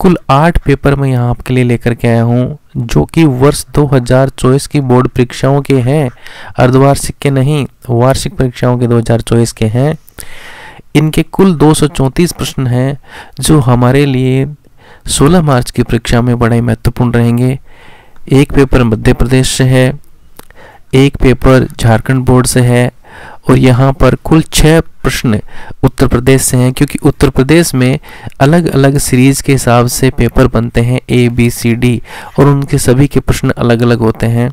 कुल 8 पेपर मैं यहाँ आपके लिए लेकर के आया हूँ, जो कि वर्ष 2024 की बोर्ड परीक्षाओं के हैं, अर्धवार्षिक के नहीं, वार्षिक परीक्षाओं के 2024 के हैं। इनके कुल 234 प्रश्न हैं, जो हमारे लिए 16 मार्च की परीक्षा में बड़े महत्वपूर्ण रहेंगे। एक पेपर मध्य प्रदेश से है, एक पेपर झारखंड बोर्ड से है, और यहाँ पर कुल 6 प्रश्न उत्तर प्रदेश से हैं, क्योंकि उत्तर प्रदेश में अलग अलग सीरीज के हिसाब से पेपर बनते हैं ABCD, और उनके सभी के प्रश्न अलग अलग होते हैं।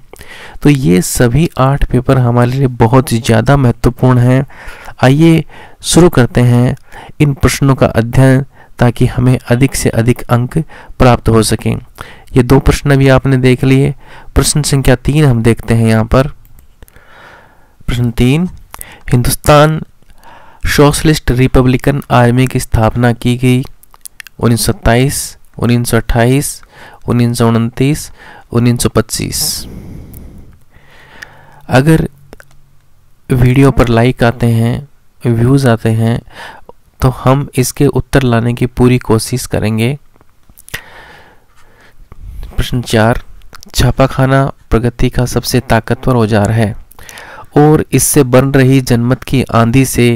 तो ये सभी 8 पेपर हमारे लिए बहुत ही ज़्यादा महत्वपूर्ण हैं। आइए शुरू करते हैं इन प्रश्नों का अध्ययन, ताकि हमें अधिक से अधिक अंक प्राप्त हो सकें। ये 2 प्रश्न भी आपने देख लिए। प्रश्न संख्या 3 हम देखते हैं यहाँ पर। प्रश्न 3, हिंदुस्तान सोशलिस्ट रिपब्लिकन आर्मी की स्थापना की गई 1927, 1928, 1929, 1925। अगर वीडियो पर लाइक आते हैं, व्यूज़ आते हैं, तो हम इसके उत्तर लाने की पूरी कोशिश करेंगे। प्रश्न 4, छापाखाना प्रगति का सबसे ताकतवर औजार है और इससे बन रही जनमत की आंधी से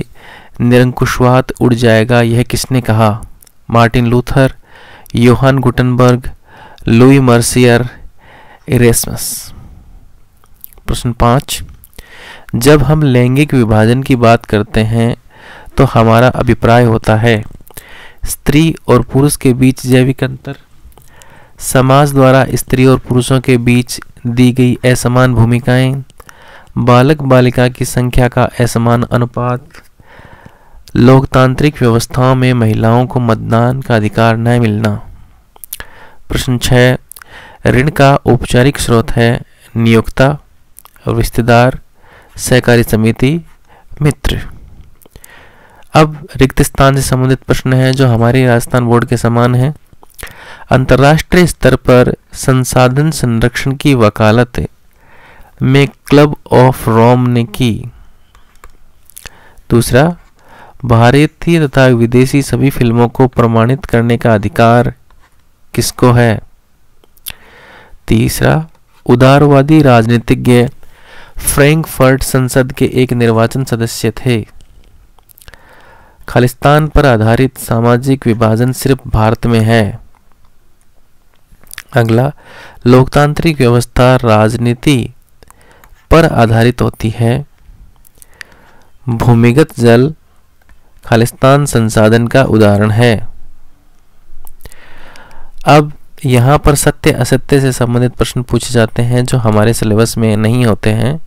निरंकुशवाद उड़ जाएगा, यह किसने कहा? Martin Luther, Johann Gutenberg, Louis Mercier, Erasmus. प्रश्न 5, जब हम लैंगिक विभाजन की बात करते हैं तो हमारा अभिप्राय होता है स्त्री और पुरुष के बीच जैविक अंतर, समाज द्वारा स्त्री और पुरुषों के बीच दी गई असमान भूमिकाएं, बालक बालिका की संख्या का असमान अनुपात, लोकतांत्रिक व्यवस्थाओं में महिलाओं को मतदान का अधिकार न मिलना। प्रश्न 6, ऋण का औपचारिक स्रोत है नियोक्ता, रिश्तेदार, सहकारी समिति, मित्र। अब रिक्त स्थान से संबंधित प्रश्न है, जो हमारे राजस्थान बोर्ड के समान है। अंतर्राष्ट्रीय स्तर पर संसाधन संरक्षण की वकालत में क्लब ऑफ रोम ने की। दूसरा, भारतीय तथा विदेशी सभी फिल्मों को प्रमाणित करने का अधिकार किसको है? तीसरा, उदारवादी राजनीतिज्ञ फ्रैंकफर्ट संसद के एक निर्वाचन सदस्य थे। खालिस्तान पर आधारित सामाजिक विभाजन सिर्फ भारत में है। अगला, लोकतांत्रिक व्यवस्था राजनीति पर आधारित होती है। भूमिगत जल खालिस्तान संसाधन का उदाहरण है। अब यहाँ पर सत्य असत्य से संबंधित प्रश्न पूछे जाते हैं, जो हमारे सिलेबस में नहीं होते हैं।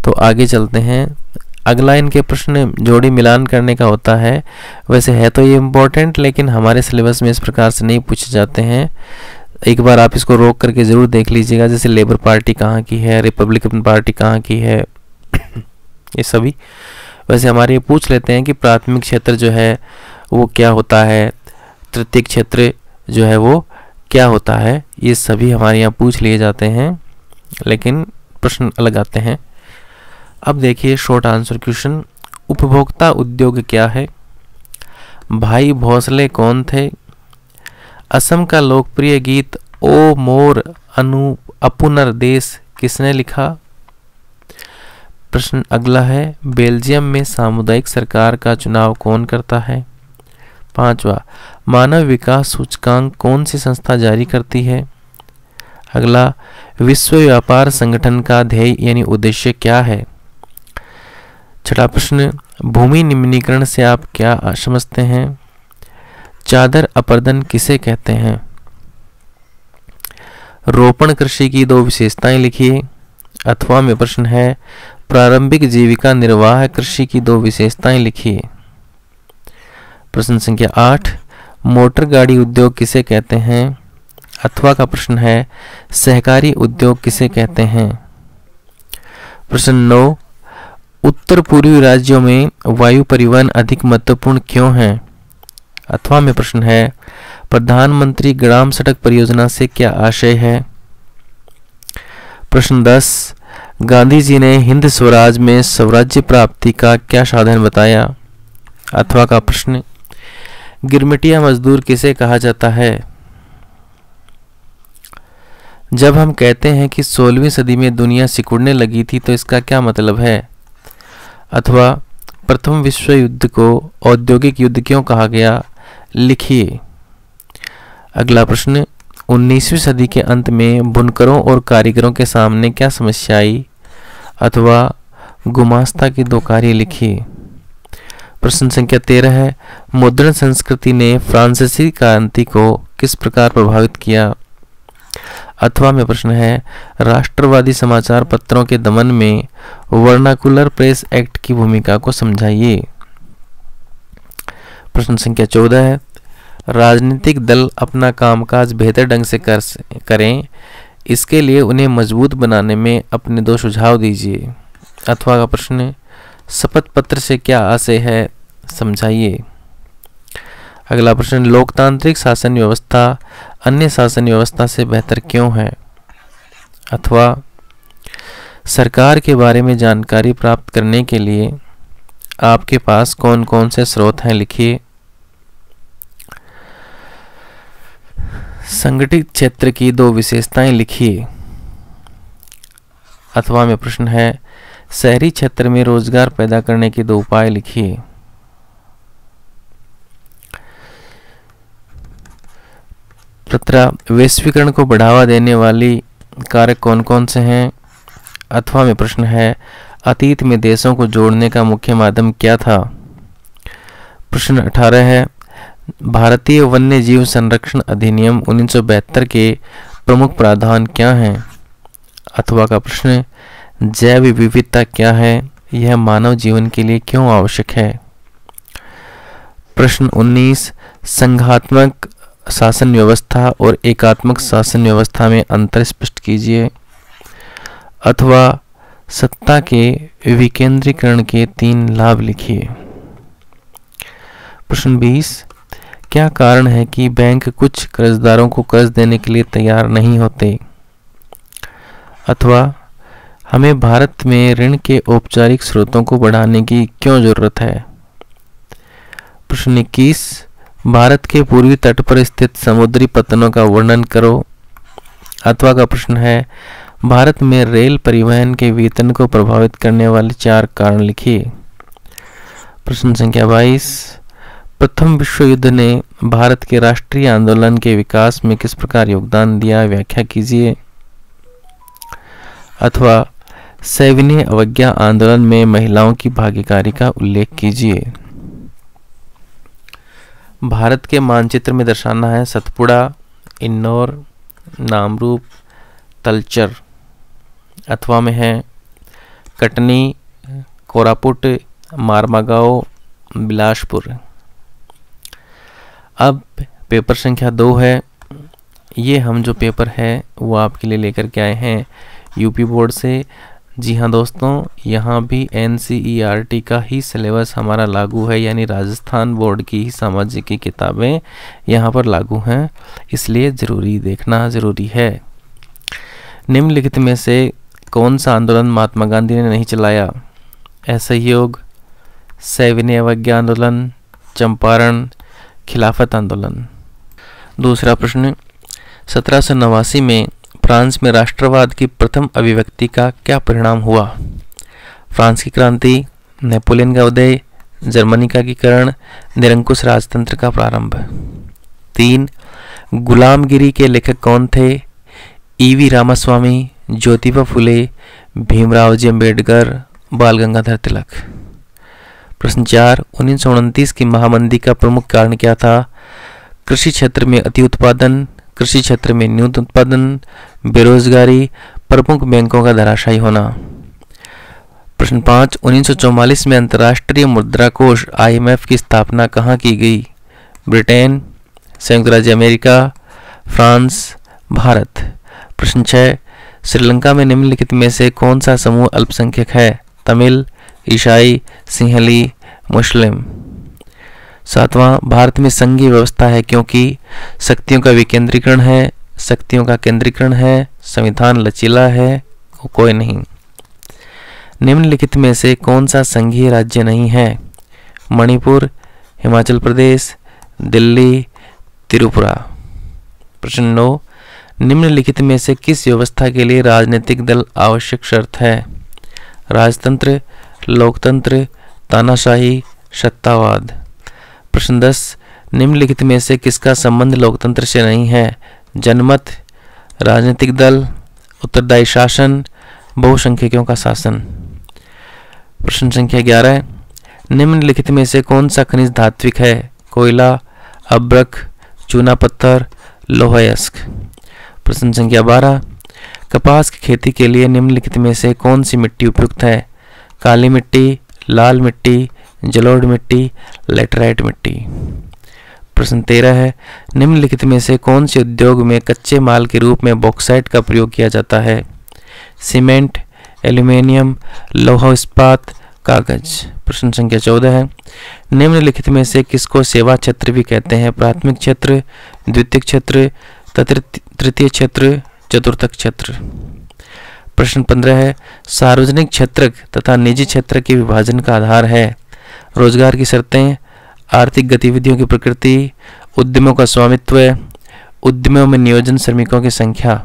तो आगे चलते हैं। अगला इनके प्रश्न जोड़ी मिलान करने का होता है। वैसे है तो ये इम्पोर्टेंट, लेकिन हमारे सिलेबस में इस प्रकार से नहीं पूछे जाते हैं। एक बार आप इसको रोक करके ज़रूर देख लीजिएगा, जैसे लेबर पार्टी कहाँ की है, रिपब्लिकन पार्टी कहाँ की है, ये सभी। वैसे हमारे ये पूछ लेते हैं कि प्राथमिक क्षेत्र जो है वो क्या होता है, तृतीयक क्षेत्र जो है वो क्या होता है, ये सभी हमारे यहाँ पूछ लिए जाते हैं, लेकिन प्रश्न अलग आते हैं। अब देखिए शॉर्ट आंसर क्वेश्चन। उपभोक्ता उद्योग क्या है? भाई भोसले कौन थे? असम का लोकप्रिय गीत ओ मोर अपुनर देश किसने लिखा? प्रश्न अगला है, बेल्जियम में सामुदायिक सरकार का चुनाव कौन करता है? 5वां, मानव विकास सूचकांक कौन सी संस्था जारी करती है? अगला, विश्व व्यापार संगठन का ध्येय यानी उद्देश्य क्या है? 6वां प्रश्न, भूमि निम्नीकरण से आप क्या समझते हैं? चादर अपर्दन किसे कहते हैं? रोपण कृषि की 2 विशेषताएं लिखिए। अथवा में प्रश्न है, प्रारंभिक जीविका निर्वाह कृषि की 2 विशेषताएं लिखिए। प्रश्न संख्या 8, मोटर गाड़ी उद्योग किसे कहते हैं? अथवा का प्रश्न है, सहकारी उद्योग किसे कहते हैं? प्रश्न 9, उत्तर पूर्वी राज्यों में वायु परिवहन अधिक महत्वपूर्ण क्यों है? अथवा में प्रश्न है, प्रधानमंत्री ग्राम सड़क परियोजना से क्या आशय है? प्रश्न 10, गांधी जी ने हिंद स्वराज में स्वराज्य प्राप्ति का क्या साधन बताया? अथवा का प्रश्न, गिरमिटिया मजदूर किसे कहा जाता है? जब हम कहते हैं कि 16वीं सदी में दुनिया सिकुड़ने लगी थी तो इसका क्या मतलब है? अथवा प्रथम विश्व युद्ध को औद्योगिक युद्ध क्यों कहा गया? लिखिए। अगला प्रश्न, 19वीं सदी के अंत में बुनकरों और कारीगरों के सामने क्या समस्या आई? अथवा गुमास्ता की दो कार्य लिखिए। प्रश्न संख्या 13 है, मुद्रण संस्कृति ने फ्रांसीसी क्रांति को किस प्रकार प्रभावित किया? अथवा में प्रश्न है, राष्ट्रवादी समाचार पत्रों के दमन में वर्नाकुलर प्रेस एक्ट की भूमिका को समझाइए। प्रश्न संख्या 14 है, राजनीतिक दल अपना कामकाज बेहतर ढंग से करें, इसके लिए उन्हें मजबूत बनाने में अपने 2 सुझाव दीजिए। अथवा का प्रश्न है, शपथ पत्र से क्या आशय है, समझाइए। अगला प्रश्न, लोकतांत्रिक शासन व्यवस्था अन्य शासन व्यवस्था से बेहतर क्यों है? अथवा सरकार के बारे में जानकारी प्राप्त करने के लिए आपके पास कौन कौन से स्रोत हैं, लिखिए। संगठित क्षेत्र की 2 विशेषताएं लिखिए। अथवा में प्रश्न है, शहरी क्षेत्र में रोजगार पैदा करने के 2 उपाय लिखिए। वैश्वीकरण को बढ़ावा देने वाली कारक कौन कौन से हैं? अथवा में प्रश्न है, अतीत में देशों को जोड़ने का मुख्य माध्यम क्या था? प्रश्न 18 है, भारतीय वन्य जीव संरक्षण अधिनियम 1972 के प्रमुख प्रावधान क्या हैं? अथवा का प्रश्न, जैव विविधता क्या है, यह मानव जीवन के लिए क्यों आवश्यक है? प्रश्न 19, संघात्मक शासन व्यवस्था और एकात्मक शासन व्यवस्था में अंतर स्पष्ट कीजिए। अथवा सत्ता के विकेंद्रीकरण के 3 लाभ लिखिए। प्रश्न 20, क्या कारण है कि बैंक कुछ कर्जदारों को कर्ज देने के लिए तैयार नहीं होते? अथवा हमें भारत में ऋण के औपचारिक स्रोतों को बढ़ाने की क्यों जरूरत है? प्रश्न 21, भारत के पूर्वी तट पर स्थित समुद्री पत्तनों का वर्णन करो। अथवा का प्रश्न है, भारत में रेल परिवहन के वेतन को प्रभावित करने वाले 4 कारण लिखिए। प्रश्न संख्या 22, प्रथम विश्व युद्ध ने भारत के राष्ट्रीय आंदोलन के विकास में किस प्रकार योगदान दिया, व्याख्या कीजिए। अथवा सविनय अवज्ञा आंदोलन में महिलाओं की भागीदारी का उल्लेख कीजिए। भारत के मानचित्र में दर्शाना है सतपुड़ा, इन्नौर, नामरूप, तलचर। अथवा में है कटनी, कोरापुट, मारमागांव, बिलासपुर। अब पेपर संख्या 2 है। ये हम जो पेपर है वो आपके लिए लेकर के आए हैं यूपी बोर्ड से। जी हाँ दोस्तों, यहाँ भी NCERT का ही सिलेबस हमारा लागू है, यानी राजस्थान बोर्ड की ही सामाजिक की किताबें यहाँ पर लागू हैं, इसलिए ज़रूरी देखना ज़रूरी है। निम्नलिखित में से कौन सा आंदोलन महात्मा गांधी ने नहीं चलाया? असहयोग, सविनय अवज्ञा आंदोलन, चंपारण, खिलाफत आंदोलन। दूसरा प्रश्न, 1789 में फ्रांस में राष्ट्रवाद की प्रथम अभिव्यक्ति का क्या परिणाम हुआ? फ्रांस की क्रांति, नेपोलियन का उदय, जर्मनी का एकीकरण, निरंकुश राजतंत्र का प्रारंभ। 3, गुलामगिरी के लेखक कौन थे? EV रामास्वामी, ज्योतिबा फुले, भीमराव जी अम्बेडकर, बाल गंगाधर तिलक। प्रश्न 4, 1929 की महामंदी का प्रमुख कारण क्या था? कृषि क्षेत्र में अति उत्पादन, कृषि क्षेत्र में न्यूनतम उत्पादन, बेरोजगारी, प्रमुख बैंकों का धराशायी होना। प्रश्न 5, 1944 में अंतर्राष्ट्रीय मुद्रा कोष IMF की स्थापना कहाँ की गई? ब्रिटेन, संयुक्त राज्य अमेरिका, फ्रांस, भारत। प्रश्न 6, श्रीलंका में निम्नलिखित में से कौन सा समूह अल्पसंख्यक है? तमिल, ईसाई, सिंहली, मुस्लिम। 7वां, भारत में संघीय व्यवस्था है क्योंकि शक्तियों का विकेंद्रीकरण है, शक्तियों का केंद्रीकरण है, संविधान लचीला है, कोई नहीं। निम्नलिखित में से कौन सा संघीय राज्य नहीं है? मणिपुर, हिमाचल प्रदेश, दिल्ली, त्रिपुरा। प्रश्न 9, निम्नलिखित में से किस व्यवस्था के लिए राजनीतिक दल आवश्यक शर्त है? राजतंत्र, लोकतंत्र, तानाशाही, सत्तावाद। प्रश्न 10, निम्नलिखित में से किसका संबंध लोकतंत्र से नहीं है? जनमत, राजनीतिक दल, उत्तरदायी शासन, बहुसंख्यकों का शासन। प्रश्न संख्या 11, निम्नलिखित में से कौन सा खनिज धात्विक है? कोयला, अभ्रक, चूना पत्थर, लौह अयस्क। प्रश्न संख्या 12, कपास की खेती के लिए निम्नलिखित में से कौन सी मिट्टी उपयुक्त है? काली मिट्टी, लाल मिट्टी, जलोढ़ मिट्टी, लैटेराइट मिट्टी। प्रश्न 13 है, निम्नलिखित में से कौन से उद्योग में कच्चे माल के रूप में बॉक्साइट का प्रयोग किया जाता है? सीमेंट, एल्यूमीनियम, लौह इस्पात, कागज। प्रश्न संख्या 14 है, निम्नलिखित में से किसको सेवा क्षेत्र भी कहते हैं? प्राथमिक क्षेत्र, द्वितीयक क्षेत्र, तृतीय क्षेत्र, चतुर्थक क्षेत्र। प्रश्न 15 है, सार्वजनिक क्षेत्र तथा निजी क्षेत्र के विभाजन का आधार है? रोजगार की शर्तें, आर्थिक गतिविधियों की प्रकृति, उद्यमों का स्वामित्व, उद्यमों में नियोजन, श्रमिकों की संख्या।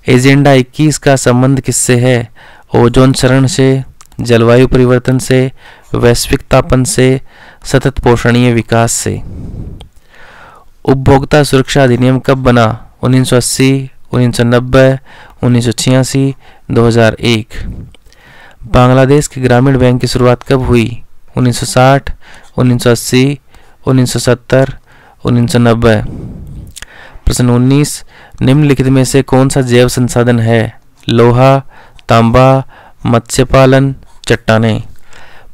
एजेंडा 21 का संबंध किससे है? ओजोन क्षरण से, जलवायु परिवर्तन से, वैश्विक तापन से, सतत पोषणीय विकास से। उपभोक्ता सुरक्षा अधिनियम कब बना? 1980, 1990, 1986, 2001। बांग्लादेश के ग्रामीण बैंक की शुरुआत कब हुई? 1960, 1980, 1970, 1990। प्रश्न 19, निम्नलिखित में से कौन सा जैव संसाधन है? लोहा, तांबा, मत्स्य पालन, चट्टानें।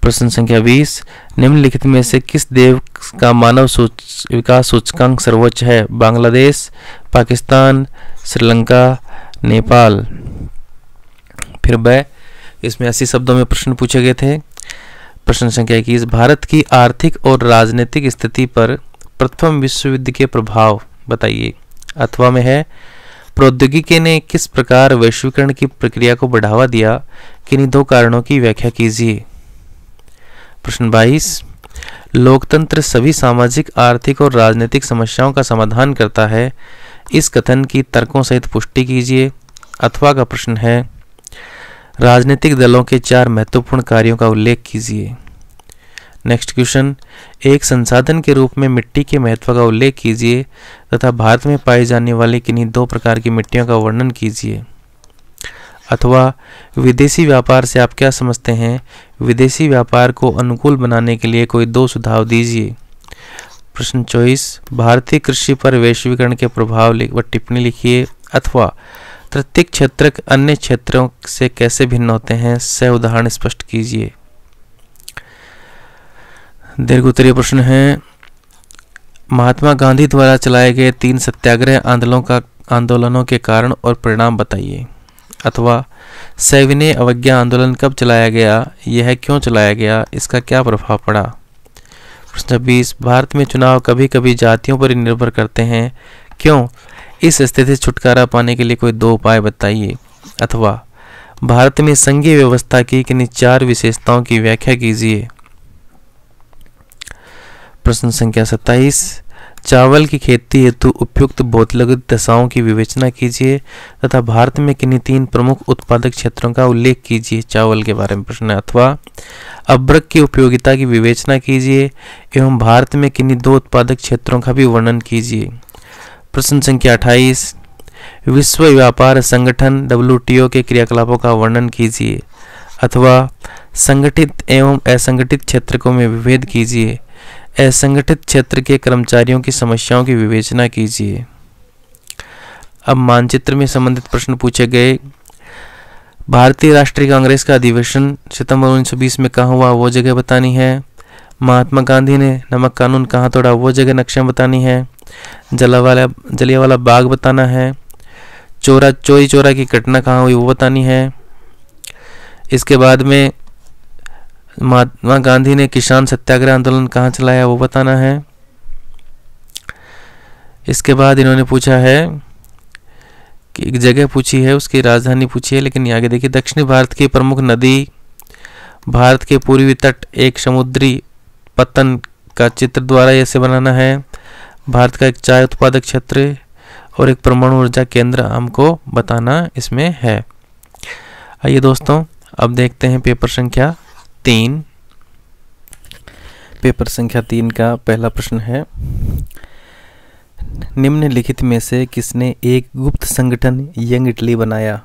प्रश्न संख्या 20, निम्नलिखित में से किस देश का मानव विकास सूचकांक सर्वोच्च है? बांग्लादेश, पाकिस्तान, श्रीलंका, नेपाल। फिर इसमें 80 शब्दों में प्रश्न पूछे गए थे। प्रश्न संख्या 21, भारत की आर्थिक और राजनीतिक स्थिति पर प्रथम विश्व युद्ध के प्रभाव बताइए। अथवा में है, प्रौद्योगिकी ने किस प्रकार वैश्वीकरण की प्रक्रिया को बढ़ावा दिया? किन्हीं दो कारणों की व्याख्या कीजिए। प्रश्न 22, लोकतंत्र सभी सामाजिक, आर्थिक और राजनीतिक समस्याओं का समाधान करता है। इस कथन की तर्कों सहित पुष्टि कीजिए। अथवा का प्रश्न है, राजनीतिक दलों के 4 महत्वपूर्ण कार्यों का उल्लेख कीजिए। नेक्स्ट क्वेश्चन, एक संसाधन के रूप में मिट्टी के महत्व का उल्लेख कीजिए तथा भारत में पाई जाने वाली किन्हीं 2 प्रकार की मिट्टियों का वर्णन कीजिए। अथवा विदेशी व्यापार से आप क्या समझते हैं? विदेशी व्यापार को अनुकूल बनाने के लिए कोई 2 सुझाव दीजिए। प्रश्न 24, भारतीय कृषि पर वैश्वीकरण के प्रभाव व टिप्पणी लिखिए। अथवा प्रत्येक क्षेत्र अन्य क्षेत्रों से कैसे भिन्न होते हैं? सह उदाहरण स्पष्ट कीजिए। दीर्घोत्तरीय प्रश्न है, महात्मा गांधी द्वारा चलाए गए 3 सत्याग्रह आंदोलनों के कारण और परिणाम बताइए। अथवा सविनय अवज्ञा आंदोलन कब चलाया गया? यह क्यों चलाया गया? इसका क्या प्रभाव पड़ा? प्रश्न 20, भारत में चुनाव कभी कभी जातियों पर निर्भर करते हैं, क्यों? इस स्थिति से छुटकारा पाने के लिए कोई 2 उपाय बताइए। अथवा भारत में संघीय व्यवस्था की किन्हीं 4 विशेषताओं की व्याख्या कीजिए। प्रश्न संख्या 27, चावल की खेती हेतु उपयुक्त भौगोलिक दशाओं की विवेचना कीजिए तथा भारत में किन्हीं 3 प्रमुख उत्पादक क्षेत्रों का उल्लेख कीजिए। चावल के बारे में प्रश्न है। अथवा अभ्रक की उपयोगिता की विवेचना कीजिए एवं भारत में किन्हीं 2 उत्पादक क्षेत्रों का भी वर्णन कीजिए। प्रश्न संख्या 28, विश्व व्यापार संगठन WTO के क्रियाकलापों का वर्णन कीजिए। अथवा संगठित एवं असंगठित क्षेत्र में विभेद कीजिए। असंगठित क्षेत्र के कर्मचारियों की समस्याओं की विवेचना कीजिए। अब मानचित्र में संबंधित प्रश्न पूछे गए। भारतीय राष्ट्रीय कांग्रेस का अधिवेशन सितंबर 1920 में कहाँ हुआ? वो जगह बतानी है। महात्मा गांधी ने नमक कानून कहाँ तोड़ा? वो जगह नक्शे में बतानी है। जलियांवाला बाग बताना है। चोरी चोरा की घटना कहाँ हुई? वो बतानी है। इसके बाद में महात्मा गांधी ने किसान सत्याग्रह आंदोलन कहाँ चलाया? वो बताना है। इसके बाद इन्होंने पूछा है कि एक जगह पूछी है, उसकी राजधानी पूछी है, लेकिन आगे देखिए, दक्षिणी भारत की प्रमुख नदी, भारत के पूर्वी तट, एक समुद्री पतन का चित्र द्वारा ऐसे बनाना है। भारत का एक चाय उत्पादक क्षेत्र और एक परमाणु ऊर्जा केंद्र हमको बताना इसमें है। आइए दोस्तों, अब देखते हैं पेपर संख्या 3। पेपर संख्या 3 का पहला प्रश्न है, निम्नलिखित में से किसने एक गुप्त संगठन यंग इटली बनाया?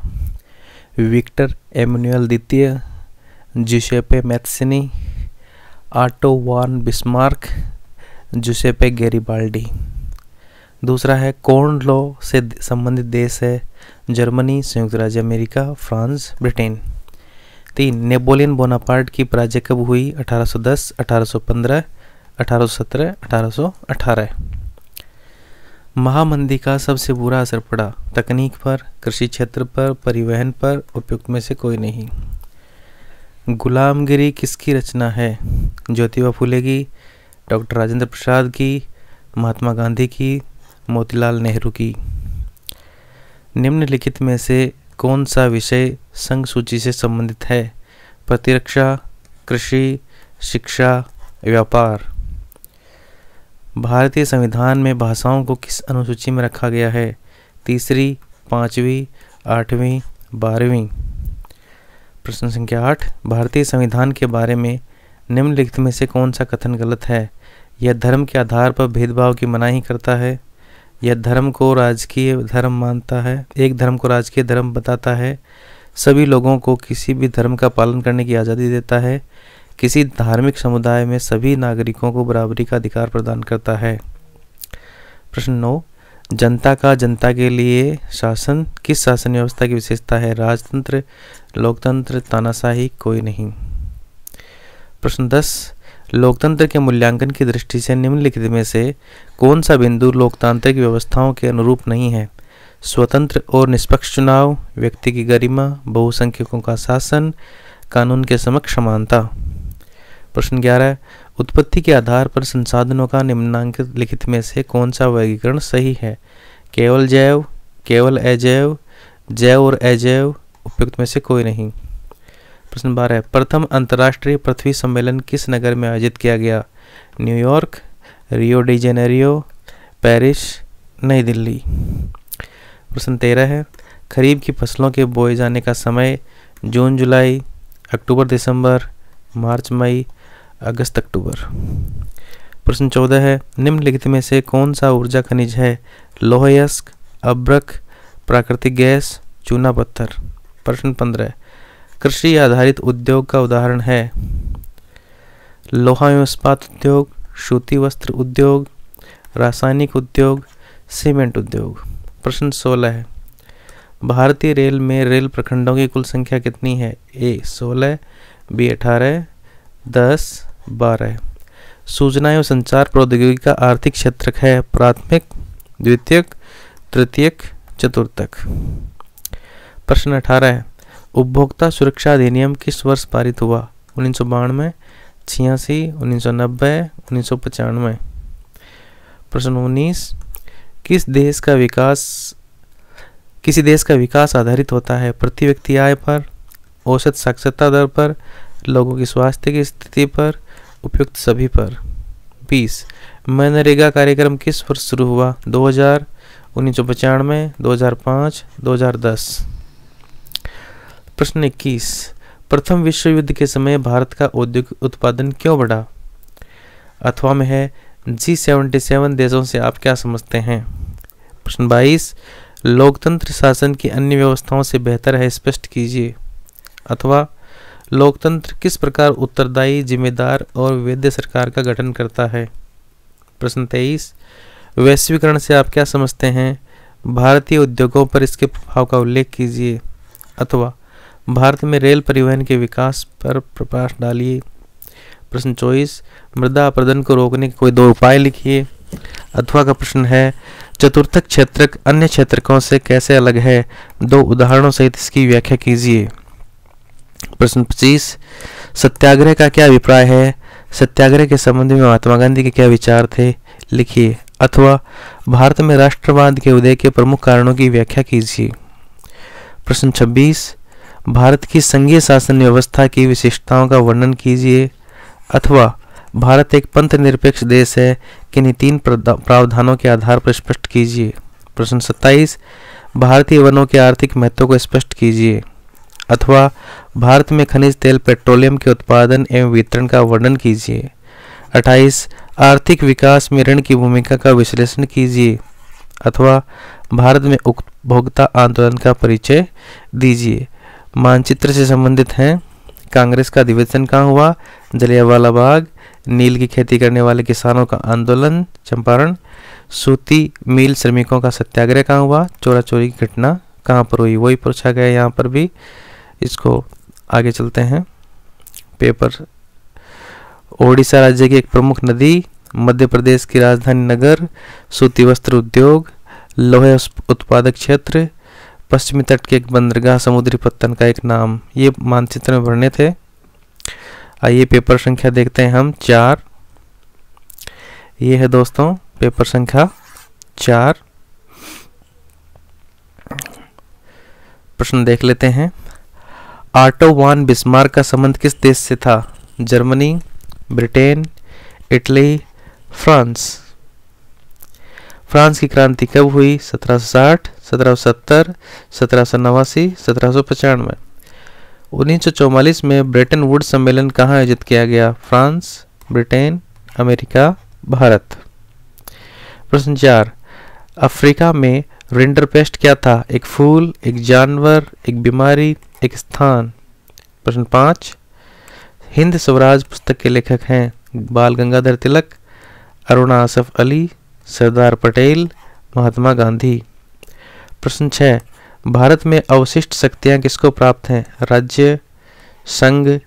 विक्टर एमैनुएल द्वितीय, Giuseppe Mazzini, Otto von Bismarck, Giuseppe Garibaldi. दूसरा है, कॉर्न लॉ से संबंधित देश है? जर्मनी, संयुक्त राज्य America, France, Britain. 3, Napoleon Bonaparte की पराजय कब हुई? 1810, 1815, 1817, 1818। महामंदी का सबसे बुरा असर पड़ा? तकनीक पर, कृषि क्षेत्र पर, परिवहन पर, उपयुक्त में से कोई नहीं। गुलामगिरी किसकी रचना है? ज्योतिबा फुले की, डॉक्टर राजेंद्र प्रसाद की, महात्मा गांधी की, मोतीलाल नेहरू की। निम्नलिखित में से कौन सा विषय संघ सूची से संबंधित है? प्रतिरक्षा, कृषि, शिक्षा, व्यापार। भारतीय संविधान में भाषाओं को किस अनुसूची में रखा गया है? तीसरी, 5वीं, 8वीं, 12वीं। प्रश्न संख्या 8, भारतीय संविधान के बारे में निम्नलिखित में से कौन सा कथन गलत है? यह धर्म के आधार पर भेदभाव की मनाही करता है। यह धर्म को राजकीय धर्म मानता है। एक धर्म को राजकीय धर्म बताता है। सभी लोगों को किसी भी धर्म का पालन करने की आज़ादी देता है। किसी धार्मिक समुदाय में सभी नागरिकों को बराबरी का अधिकार प्रदान करता है। प्रश्न 9, जनता का जनता के लिए शासन किस शासन व्यवस्था की विशेषता है? राजतंत्र, लोकतंत्र, तानाशाही, कोई नहीं। प्रश्न 10, लोकतंत्र के मूल्यांकन की दृष्टि से निम्नलिखित में से कौन सा बिंदु लोकतांत्रिक व्यवस्थाओं के अनुरूप नहीं है? स्वतंत्र और निष्पक्ष चुनाव, व्यक्ति की गरिमा, बहुसंख्यकों का शासन, कानून के समक्ष समानता। प्रश्न 11, उत्पत्ति के आधार पर संसाधनों का निम्नलिखित लिखित में से कौन सा वर्गीकरण सही है? केवल जैव, केवल अजैव, जैव और अजैव, उपयुक्त में से कोई नहीं। प्रश्न 12, प्रथम अंतर्राष्ट्रीय पृथ्वी सम्मेलन किस नगर में आयोजित किया गया? न्यूयॉर्क, रियो डी जेनेरियो, पेरिस, नई दिल्ली। प्रश्न 13 है, खरीफ की फसलों के बोए जाने का समय? जून जुलाई, अक्टूबर दिसंबर, मार्च मई, अगस्त अक्टूबर। प्रश्न 14 है, निम्नलिखित में से कौन सा ऊर्जा खनिज है? लौह अयस्क, अभ्रक, प्राकृतिक गैस, चूना पत्थर। प्रश्न 15, कृषि आधारित उद्योग का उदाहरण है? लोहा एवं इस्पात उद्योग, सूती वस्त्र उद्योग, रासायनिक उद्योग, सीमेंट उद्योग। प्रश्न 16 है, भारतीय रेल में रेल प्रखंडों की कुल संख्या कितनी है? ए 16, बी 18, 10, 12। सूचना एवं संचार प्रौद्योगिकी का आर्थिक क्षेत्र है? प्राथमिक, द्वितीयक, तृतीयक, चतुर्थक। प्रश्न 18 है, उपभोक्ता सुरक्षा अधिनियम किस वर्ष पारित हुआ? 1992, 86, 1990, 1995। प्रश्न 19, किसी देश का विकास आधारित होता है? प्रति व्यक्ति आय पर, औसत साक्षरता दर पर, लोगों की स्वास्थ्य की स्थिति पर, उपयुक्त सभी पर। 20, मनरेगा कार्यक्रम किस वर्ष शुरू हुआ? 2000, 1995, 2005, 2010। प्रश्न 21, प्रथम विश्व युद्ध के समय भारत का औद्योगिक उत्पादन क्यों बढ़ा? अथवा में है G77 देशों से आप क्या समझते हैं? प्रश्न 22, लोकतंत्र शासन की अन्य व्यवस्थाओं से बेहतर है, स्पष्ट कीजिए। अथवा लोकतंत्र किस प्रकार उत्तरदायी, जिम्मेदार और विवेद्य सरकार का गठन करता है? प्रश्न 23, वैश्वीकरण से आप क्या समझते हैं? भारतीय उद्योगों पर इसके प्रभाव का उल्लेख कीजिए। अथवा भारत में रेल परिवहन के विकास पर प्रकाश डालिए। प्रश्न 24, मृदा अपरदन को रोकने के कोई 2 उपाय लिखिए। अथवा का प्रश्न है, चतुर्थक क्षेत्रक अन्य क्षेत्रकों से कैसे अलग है? 2 उदाहरणों सहित इसकी व्याख्या कीजिए। प्रश्न 25, सत्याग्रह का क्या अभिप्राय है? सत्याग्रह के संबंध में महात्मा गांधी के क्या विचार थे? लिखिए। अथवा भारत में राष्ट्रवाद के उदय के प्रमुख कारणों की व्याख्या कीजिए। प्रश्न 26, भारत की संघीय शासन व्यवस्था की विशेषताओं का वर्णन कीजिए। अथवा भारत एक पंथ निरपेक्ष देश है, किन्हीं 3 प्रावधानों के आधार पर स्पष्ट कीजिए। प्रश्न 27, भारतीय वनों के आर्थिक महत्व को स्पष्ट कीजिए। अथवा भारत में खनिज तेल पेट्रोलियम के उत्पादन एवं वितरण का वर्णन कीजिए। 28, आर्थिक विकास में ऋण की भूमिका का विश्लेषण कीजिए। अथवा भारत में उपभोक्ता आंदोलन का परिचय दीजिए। मानचित्र से संबंधित हैं। कांग्रेस का अधिवेशन कहाँ हुआ? जलियांवाला बाग। नील की खेती करने वाले किसानों का आंदोलन चंपारण। सूती मिल श्रमिकों का सत्याग्रह कहाँ हुआ? चोरा चोरी की घटना कहाँ पर हुई? वही पूछा गया यहाँ पर भी। इसको आगे चलते हैं। पेपर, ओडिशा राज्य की एक प्रमुख नदी, मध्य प्रदेश की राजधानी नगर, सूती वस्त्र उद्योग, लोहे उत्पादक क्षेत्र, पश्चिमी तट के एक बंदरगाह, समुद्री पत्तन का एक नाम। ये मानचित्र में भरने थे। आइए पेपर संख्या देखते हैं हम 4। ये है दोस्तों पेपर संख्या 4। प्रश्न देख लेते हैं। ऑटो वान बिस्मार्क का संबंध किस देश से था? Germany, Britain, Italy, France. France की क्रांति कब हुई? 1760, 1770, 1789, 1795। 1944 में ब्रेटन वुड सम्मेलन कहाँ आयोजित किया गया? France, Britain, America, Bharat. प्रश्न 4, अफ्रीका में रिंडरपेस्ट क्या था? एक फूल, एक जानवर, एक बीमारी, एक स्थान। प्रश्न 5, हिंद स्वराज पुस्तक के लेखक हैं? बाल गंगाधर तिलक, अरुणा आसफ अली, सरदार पटेल, महात्मा गांधी। प्रश्न 6, भारत में अवशिष्ट शक्तियां किसको प्राप्त हैं? राज्य, संघ,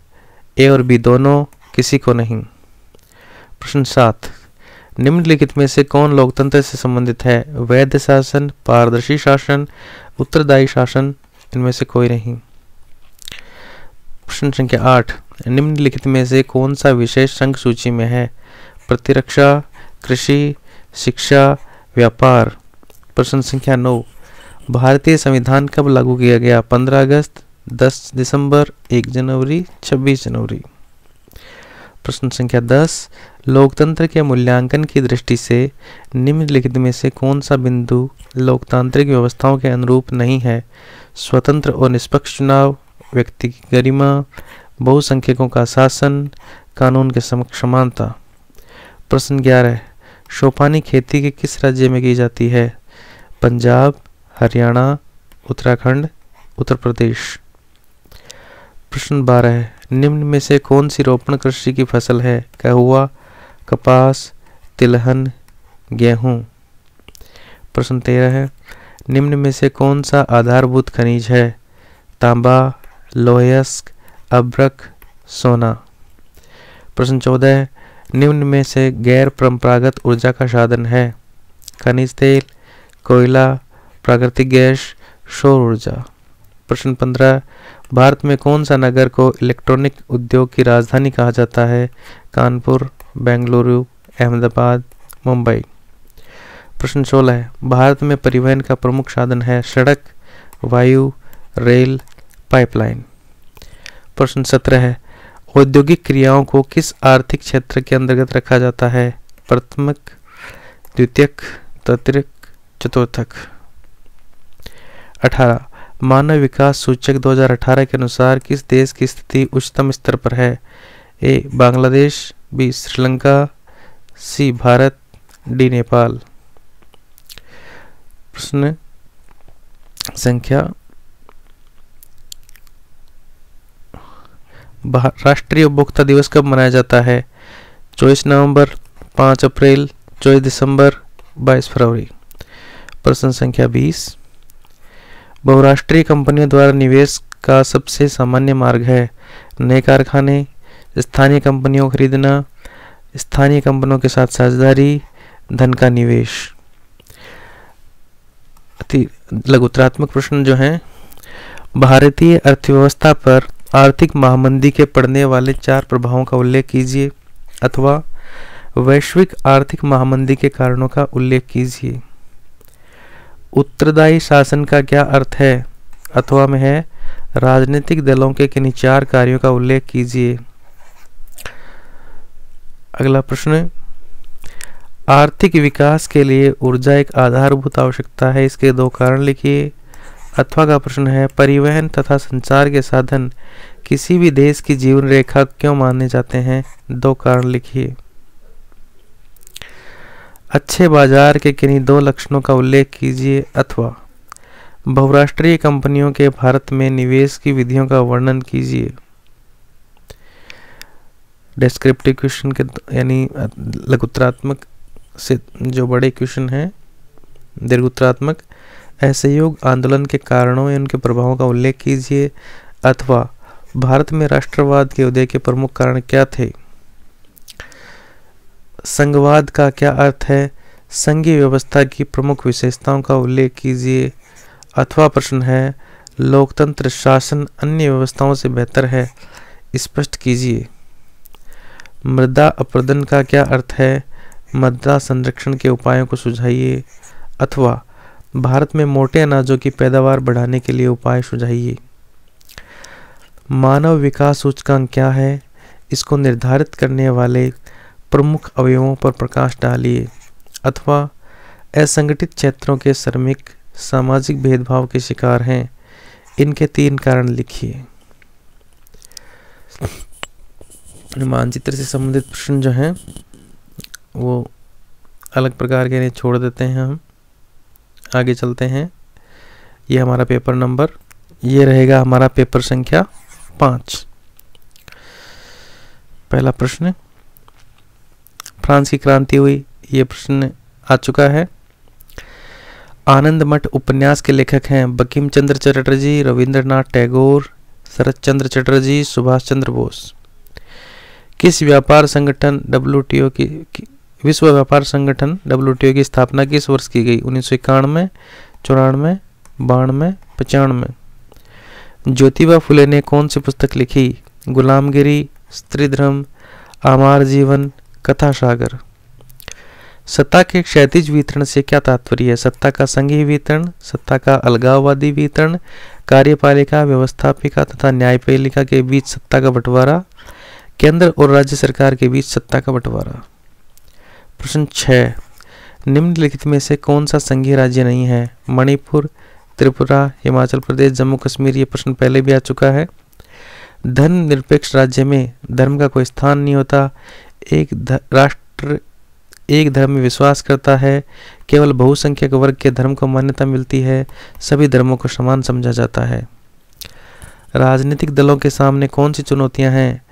ए और बी दोनों, किसी को नहीं। प्रश्न 7, निम्नलिखित में से कौन लोकतंत्र से संबंधित है? वैध शासन, पारदर्शी शासन, उत्तरदायी शासन, इनमें से कोई नहीं। प्रश्न संख्या 8, निम्नलिखित में से कौन सा विषय संघ सूची में है? प्रतिरक्षा, कृषि, शिक्षा, व्यापार। प्रश्न संख्या 9, भारतीय संविधान कब लागू किया गया? 15 अगस्त, 10 दिसंबर, 1 जनवरी, 26 जनवरी। प्रश्न संख्या 10, लोकतंत्र के मूल्यांकन की दृष्टि से निम्नलिखित में से कौन सा बिंदु लोकतांत्रिक व्यवस्थाओं के अनुरूप नहीं है? स्वतंत्र और निष्पक्ष चुनाव, व्यक्ति की गरिमा, बहुसंख्यकों का शासन, कानून के समक्ष समानता। प्रश्न 11, शोपानी खेती के किस राज्य में की जाती है? पंजाब, हरियाणा, उत्तराखंड, उत्तर प्रदेश। प्रश्न 12, निम्न में से कौन सी रोपण कृषि की फसल है? कहवा, कपास, तिलहन, गेहूं। प्रश्न 13, निम्न में से कौन सा आधारभूत खनिज है? तांबा, लोहयस्क, अभ्रक, सोना। प्रश्न 14, निम्न में से गैर परंपरागत ऊर्जा का साधन है? खनिज तेल, कोयला, प्राकृतिक गैस, सौर ऊर्जा। प्रश्न 15, भारत में कौन सा नगर को इलेक्ट्रॉनिक उद्योग की राजधानी कहा जाता है? कानपुर, बेंगलुरु, अहमदाबाद, मुंबई। प्रश्न 16, भारत में परिवहन का प्रमुख साधन है? सड़क, वायु, रेल, पाइपलाइन। प्रश्न 17, औद्योगिक क्रियाओं को किस आर्थिक क्षेत्र के अंतर्गत रखा जाता है? प्रथमक, द्वितीयक, तृतीयक, चतुर्थक। 18, मानव विकास सूचक 2018 के अनुसार किस देश की स्थिति उच्चतम स्तर पर है? ए बांग्लादेश, बी श्रीलंका, सी भारत, डी नेपाल। प्रश्न संख्या, राष्ट्रीय उपभोक्ता दिवस कब मनाया जाता है? 24 नवंबर, 5 अप्रैल, 24 दिसंबर, 22 फरवरी। प्रश्न संख्या 20, बहुराष्ट्रीय कंपनियों द्वारा निवेश का सबसे सामान्य मार्ग है? नए कारखाने, स्थानीय कंपनियों को खरीदना, स्थानीय कंपनियों के साथ साझेदारी, धन का निवेश। अति लघुतरात्मक प्रश्न जो हैं, भारतीय अर्थव्यवस्था पर आर्थिक महामंदी के पड़ने वाले 4 प्रभावों का उल्लेख कीजिए। अथवा वैश्विक आर्थिक महामंदी के कारणों का उल्लेख कीजिए। उत्तरदायी शासन का क्या अर्थ है? अथवा में है राजनीतिक दलों के किन्हीं 4 कार्यों का उल्लेख कीजिए। अगला प्रश्न, आर्थिक विकास के लिए ऊर्जा एक आधारभूत आवश्यकता है, इसके दो कारण लिखिए। अथवा का प्रश्न है, परिवहन तथा संचार के साधन किसी भी देश की जीवन रेखा क्यों माने जाते हैं, दो कारण लिखिए। अच्छे बाजार के किन्हीं दो लक्षणों का उल्लेख कीजिए। अथवा बहुराष्ट्रीय कंपनियों के भारत में निवेश की विधियों का वर्णन कीजिए। डिस्क्रिप्टिव क्वेश्चन के यानी लघुत्तरात्मक से जो बड़े क्वेश्चन हैं, दीर्घोत्तरात्मक, असहयोग आंदोलन के कारणों या उनके प्रभावों का उल्लेख कीजिए। अथवा भारत में राष्ट्रवाद के उदय के प्रमुख कारण क्या थे। संघवाद का क्या अर्थ है, संघीय व्यवस्था की प्रमुख विशेषताओं का उल्लेख कीजिए। अथवा प्रश्न है, लोकतंत्र शासन अन्य व्यवस्थाओं से बेहतर है, स्पष्ट कीजिए। मृदा अपरदन का क्या अर्थ है, मृदा संरक्षण के उपायों को सुझाइए। अथवा भारत में मोटे अनाजों की पैदावार बढ़ाने के लिए उपाय सुझाइए। मानव विकास सूचकांक क्या है, इसको निर्धारित करने वाले प्रमुख अवयवों पर प्रकाश डालिए। अथवा असंगठित क्षेत्रों के श्रमिक सामाजिक भेदभाव के शिकार हैं, इनके 3 कारण लिखिए। मानचित्र से संबंधित प्रश्न जो हैं वो अलग प्रकार के छोड़ देते हैं, हम आगे चलते हैं। ये हमारा पेपर नंबर, ये रहेगा हमारा पेपर संख्या 5। पहला प्रश्न, फ्रांस की क्रांति हुई, ये प्रश्न आ चुका है। आनंद मठ उपन्यास के लेखक हैं बंकिम चंद्र चटर्जी, रविंद्रनाथ टैगोर, शरत चंद्र चटर्जी, सुभाष चंद्र बोस। किस व्यापार संगठन WTO की विश्व व्यापार संगठन WTO की स्थापना किस वर्ष की गई, 1991, 94, 92, 95। ज्योतिबा फुले ने कौन सी पुस्तक लिखी, गुलामगिरी, स्त्री धर्म, आमार जीवन, कथा सागर। सत्ता के क्षैतिज वितरण से क्या तात्पर्य है, सत्ता का संघीय वितरण, सत्ता का अलगाववादी वितरण, कार्यपालिका, व्यवस्थापिका तथा न्यायपालिका के बीच सत्ता का बंटवारा, केंद्र और राज्य सरकार के बीच सत्ता का बंटवारा। प्रश्न 6, निम्नलिखित में से कौन सा संघीय राज्य नहीं है, मणिपुर, त्रिपुरा, हिमाचल प्रदेश, जम्मू कश्मीर। ये प्रश्न पहले भी आ चुका है। धर्म निरपेक्ष राज्य में धर्म का कोई स्थान नहीं होता, एक राष्ट्र एक धर्म में विश्वास करता है, केवल बहुसंख्यक वर्ग के धर्म को मान्यता मिलती है, सभी धर्मों को समान समझा जाता है। राजनीतिक दलों के सामने कौन सी चुनौतियां हैं,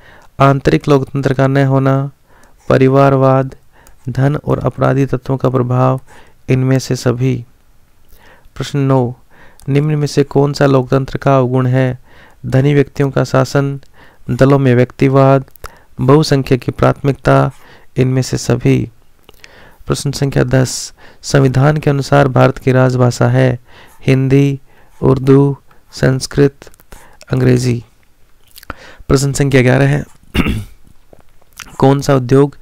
आंतरिक लोकतंत्र का न होना, परिवारवाद, धन और अपराधी तत्वों का प्रभाव, इनमें से सभी। प्रश्न 9, निम्न में से कौन सा लोकतंत्र का अवगुण है, धनी व्यक्तियों का शासन, दलों में व्यक्तिवाद, बहुसंख्यक की प्राथमिकता, इनमें से सभी। प्रश्न संख्या 10, संविधान के अनुसार भारत की राजभाषा है हिंदी, उर्दू, संस्कृत, अंग्रेजी। प्रश्न संख्या 11 है, कौन सा उद्योग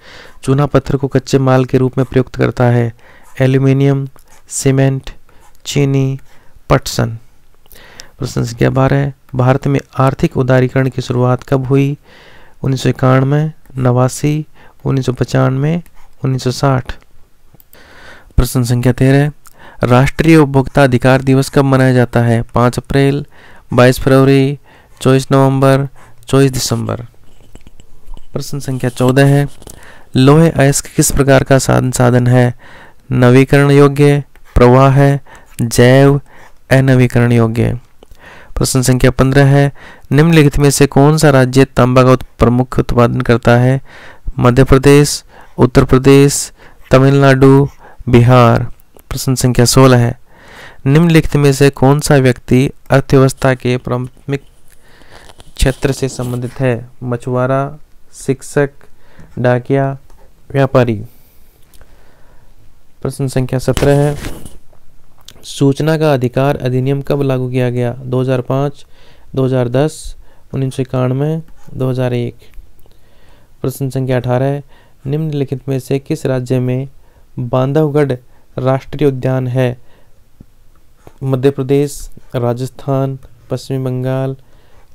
चूना पत्थर को कच्चे माल के रूप में प्रयुक्त करता है, एल्यूमिनियम, सीमेंट, चीनी, पटसन। प्रश्न संख्या 12, भारत में आर्थिक उदारीकरण की शुरुआत कब हुई, 1991, 89, 1995, 1960। प्रश्न संख्या 13, राष्ट्रीय उपभोक्ता अधिकार दिवस कब मनाया जाता है, 5 अप्रैल, 22 फरवरी, 24 नवंबर, 24 दिसंबर। प्रश्न संख्या 14 है, लोहे अयस्क किस प्रकार का साधन है, नवीकरण योग्य, प्रवाह है, जैव, अनवीकरण योग्य। प्रश्न संख्या 15 है, निम्नलिखित में से कौन सा राज्य तांबा का प्रमुख उत्पादन करता है, मध्य प्रदेश, उत्तर प्रदेश, तमिलनाडु, बिहार। प्रश्न संख्या 16 है, निम्नलिखित में से कौन सा व्यक्ति अर्थव्यवस्था के प्राथमिक क्षेत्र से संबंधित है, मछुआरा, शिक्षक, डाकिया, व्यापारी। प्रश्न संख्या 17 है, सूचना का अधिकार अधिनियम कब लागू किया गया, 2005, 2010, 1991, 2001। प्रश्न संख्या 18 है, निम्नलिखित में से किस राज्य में बांधवगढ़ राष्ट्रीय उद्यान है, मध्य प्रदेश, राजस्थान, पश्चिमी बंगाल,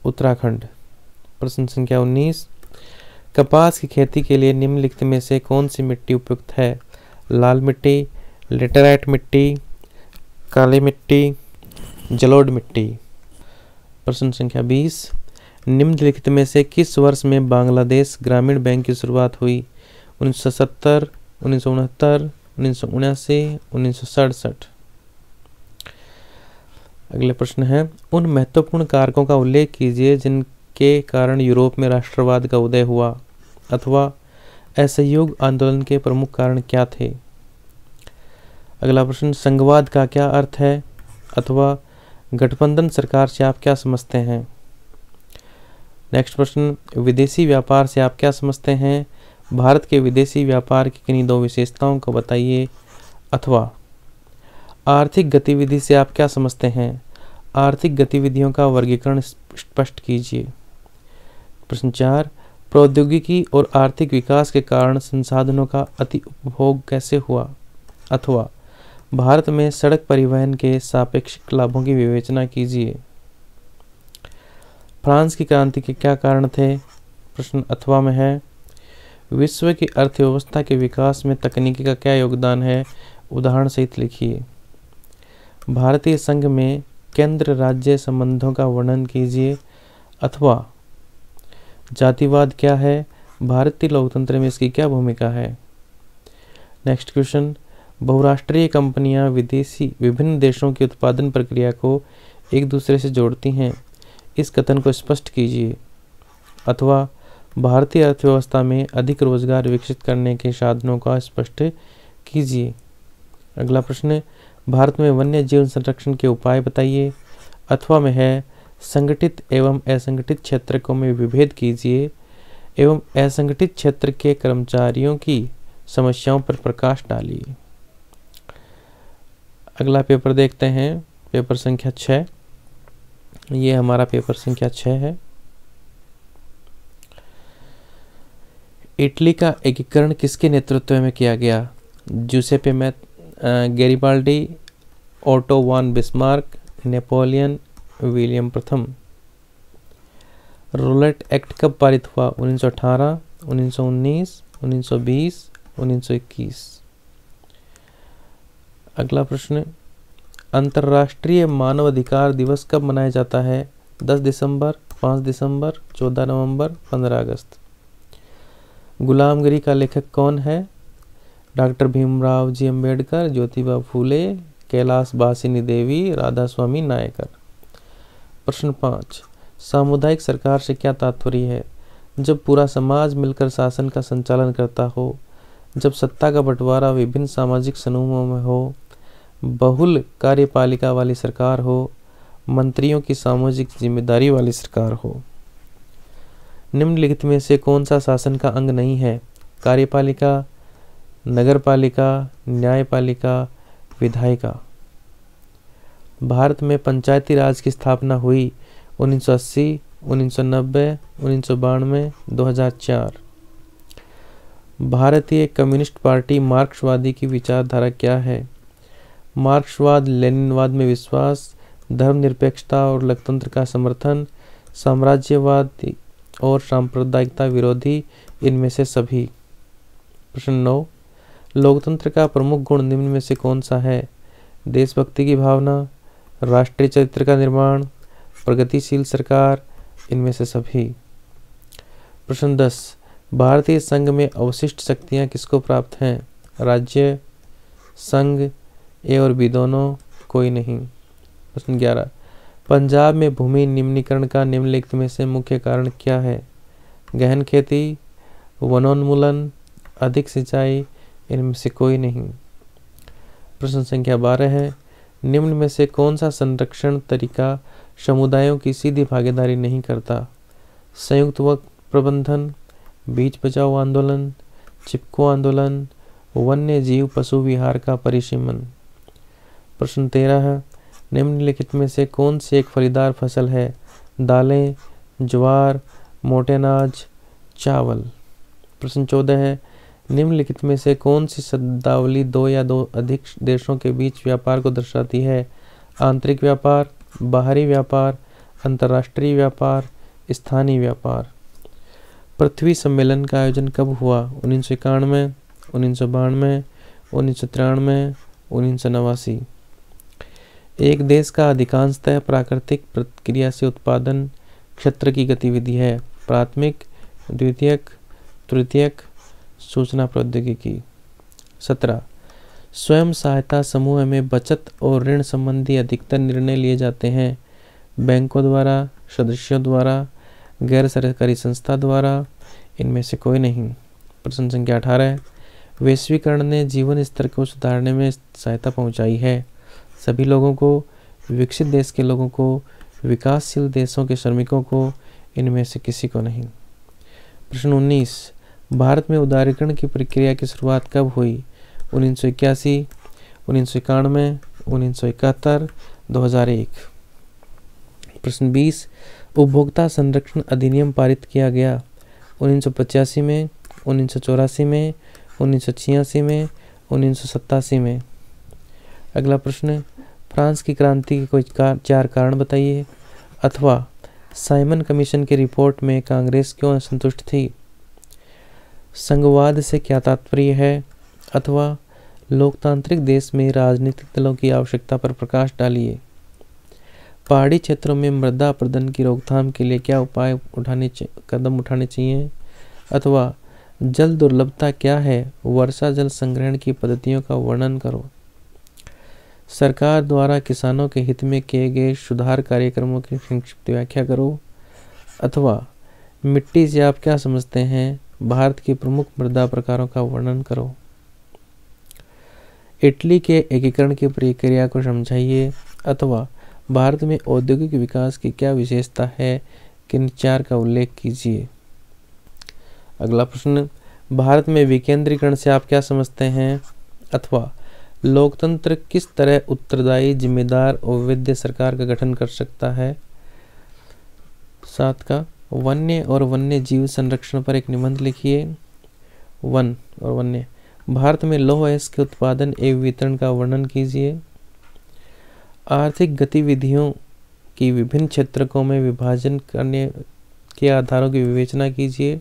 उत्तराखंड। प्रश्न संख्या 19, कपास की खेती के लिए निम्नलिखित में से कौन सी मिट्टी उपयुक्त है? लाल मिट्टी, लेटेराइट मिट्टी, काली मिट्टी, जलोढ़ मिट्टी। प्रश्न संख्या 20, निम्नलिखित में से किस वर्ष में बांग्लादेश ग्रामीण बैंक की शुरुआत हुई? 1970, 1969, 1979, 1967। अगले प्रश्न है, उन महत्वपूर्ण कारकों का उल्लेख कीजिए जिनके कारण यूरोप में राष्ट्रवाद का उदय हुआ, अथवा असहयोग आंदोलन के प्रमुख कारण क्या थे? अगला प्रश्न, संघवाद का क्या अर्थ है, अथवा गठबंधन सरकार से आप क्या समझते हैं? नेक्स्ट प्रश्न, विदेशी व्यापार से आप क्या समझते हैं? भारत के विदेशी व्यापार की किन्हीं दो विशेषताओं को बताइए, अथवा आर्थिक गतिविधि से आप क्या समझते हैं? आर्थिक गतिविधियों का वर्गीकरण स्पष्ट कीजिए। प्रश्न 4, प्रौद्योगिकी और आर्थिक विकास के कारण संसाधनों का अति उपभोग कैसे हुआ, अथवा भारत में सड़क परिवहन के सापेक्षिक लाभों की विवेचना कीजिए। फ्रांस की क्रांति के क्या कारण थे? प्रश्न अथवा में है, विश्व की अर्थव्यवस्था के विकास में तकनीकी का क्या योगदान है? उदाहरण सहित लिखिए। भारतीय संघ में केंद्र राज्य संबंधों का वर्णन कीजिए, अथवा जातिवाद क्या है? भारतीय लोकतंत्र में इसकी क्या भूमिका है? नेक्स्ट क्वेश्चन, बहुराष्ट्रीय कंपनियां विभिन्न देशों की उत्पादन प्रक्रिया को एक दूसरे से जोड़ती हैं, इस कथन को स्पष्ट कीजिए, अथवा भारतीय अर्थव्यवस्था में अधिक रोजगार विकसित करने के साधनों का स्पष्ट कीजिए। अगला प्रश्न, भारत में वन्य जीवन संरक्षण के उपाय बताइए, अथवा में है संगठित एवं असंगठित क्षेत्र में विभेद कीजिए एवं असंगठित क्षेत्र के कर्मचारियों की समस्याओं पर प्रकाश डालिए। अगला पेपर देखते हैं, पेपर संख्या 6। ये हमारा पेपर संख्या 6 है। इटली का एकीकरण किसके नेतृत्व में किया गया? Giuseppe Garibaldi, auto von Bismarck, Napoleon, William प्रथम। रूलेट एक्ट कब पारित हुआ? 1918, 1919, 1920, 1921। अगला प्रश्न, अंतर्राष्ट्रीय मानवाधिकार दिवस कब मनाया जाता है? 10 दिसंबर, 5 दिसंबर, 14 नवंबर, 15 अगस्त। गुलामगिरी का लेखक कौन है? डॉक्टर भीमराव जी अम्बेडकर, ज्योतिबा फूले, कैलाश बासिनी देवी, राधा स्वामी नायकर। प्रश्न 5, सामुदायिक सरकार से क्या तात्पर्य है? जब पूरा समाज मिलकर शासन का संचालन करता हो, जब सत्ता का बंटवारा विभिन्न सामाजिक समूहों में हो, बहुल कार्यपालिका वाली सरकार हो, मंत्रियों की सामाजिक जिम्मेदारी वाली सरकार हो। निम्नलिखित में से कौन सा शासन का अंग नहीं है? कार्यपालिका, नगरपालिका, न्यायपालिका, विधायिका। भारत में पंचायती राज की स्थापना हुई 1980, 1990, 1992, 2004। भारतीय कम्युनिस्ट पार्टी मार्क्सवादी की विचारधारा क्या है? मार्क्सवाद लेनिनवाद में विश्वास, धर्मनिरपेक्षता और लोकतंत्र का समर्थन, साम्राज्यवाद और सांप्रदायिकता विरोधी, इनमें से सभी। प्रश्न 9, लोकतंत्र का प्रमुख गुण निम्न में से कौन सा है? देशभक्ति की भावना, राष्ट्रीय चरित्र का निर्माण, प्रगतिशील सरकार, इनमें से सभी। प्रश्न 10, भारतीय संघ में अवशिष्ट शक्तियां किसको प्राप्त हैं? राज्य, संघ, ए और बी दोनों, कोई नहीं। प्रश्न 11, पंजाब में भूमि निम्नीकरण का निम्नलिखित में से मुख्य कारण क्या है? गहन खेती, वनोन्मूलन, अधिक सिंचाई, इनमें से कोई नहीं। प्रश्न संख्या 12 है, निम्न में से कौन सा संरक्षण तरीका समुदायों की सीधी भागीदारी नहीं करता? संयुक्त वन प्रबंधन, बीज बचाओ आंदोलन, चिपको आंदोलन, वन्य जीव पशु विहार का परिसीमन। प्रश्न 13 है, निम्नलिखित में से कौन सी एक फलीदार फसल है? दालें, ज्वार, मोटे अनाज, चावल। प्रश्न 14 है, निम्नलिखित में से कौन सी शब्दावली दो या दो अधिक देशों के बीच व्यापार को दर्शाती है? आंतरिक व्यापार, बाहरी व्यापार, अंतर्राष्ट्रीय व्यापार, स्थानीय व्यापार। पृथ्वी सम्मेलन का आयोजन कब हुआ? 1991, 1992, 1993, 1989। एक देश का अधिकांशतः प्राकृतिक प्रक्रिया से उत्पादन क्षेत्र की गतिविधि है। प्राथमिक, द्वितीयक, तृतीयक, सूचना प्रौद्योगिकी। 17। स्वयं सहायता समूह में बचत और ऋण संबंधी अधिकतर निर्णय लिए जाते हैं बैंकों द्वारा, सदस्यों द्वारा, गैर सरकारी संस्था द्वारा, इनमें से कोई नहीं। प्रश्न संख्या 18। वैश्वीकरण ने जीवन स्तर को सुधारने में सहायता पहुंचाई है। सभी लोगों को, विकसित देश के लोगों को, विकासशील देशों के श्रमिकों को, इनमें से किसी को नहीं। प्रश्न 19। भारत में उदारीकरण की प्रक्रिया की शुरुआत कब हुई? 1981, 1991, 1971, 2001। प्रश्न 20। उपभोक्ता संरक्षण अधिनियम पारित किया गया 1985 में, 1984 में, 1986 में, 1987 में। अगला प्रश्न, फ्रांस की क्रांति के कोई 4 कारण बताइए, अथवा साइमन कमीशन की रिपोर्ट में कांग्रेस क्यों असंतुष्ट थी? संघवाद से क्या तात्पर्य है, अथवा लोकतांत्रिक देश में राजनीतिक दलों की आवश्यकता पर प्रकाश डालिए। पहाड़ी क्षेत्रों में मृदा अपरदन की रोकथाम के लिए क्या कदम उठाने चाहिए, अथवा जल दुर्लभता क्या है, वर्षा जल संग्रहण की पद्धतियों का वर्णन करो। सरकार द्वारा किसानों के हित में किए गए सुधार कार्यक्रमों की संक्षिप्त व्याख्या करो, अथवा मिट्टी से आप क्या समझते हैं, भारत की प्रमुख मृदा प्रकारों का वर्णन करो। इटली के एकीकरण की प्रक्रिया को समझाइए, अथवा भारत में औद्योगिक विकास की क्या विशेषता है, किन 4 का उल्लेख कीजिए। अगला प्रश्न, भारत में विकेंद्रीकरण से आप क्या समझते हैं, अथवा लोकतंत्र किस तरह उत्तरदायी, जिम्मेदार और वैध सरकार का गठन कर सकता है। 7 का वन्य और वन्य जीव संरक्षण पर एक निबंध लिखिए। वन और वन्य, भारत में लौह अयस्क के उत्पादन एवं वितरण का वर्णन कीजिए। आर्थिक गतिविधियों की विभिन्न क्षेत्रों में विभाजन करने के आधारों की विवेचना कीजिए।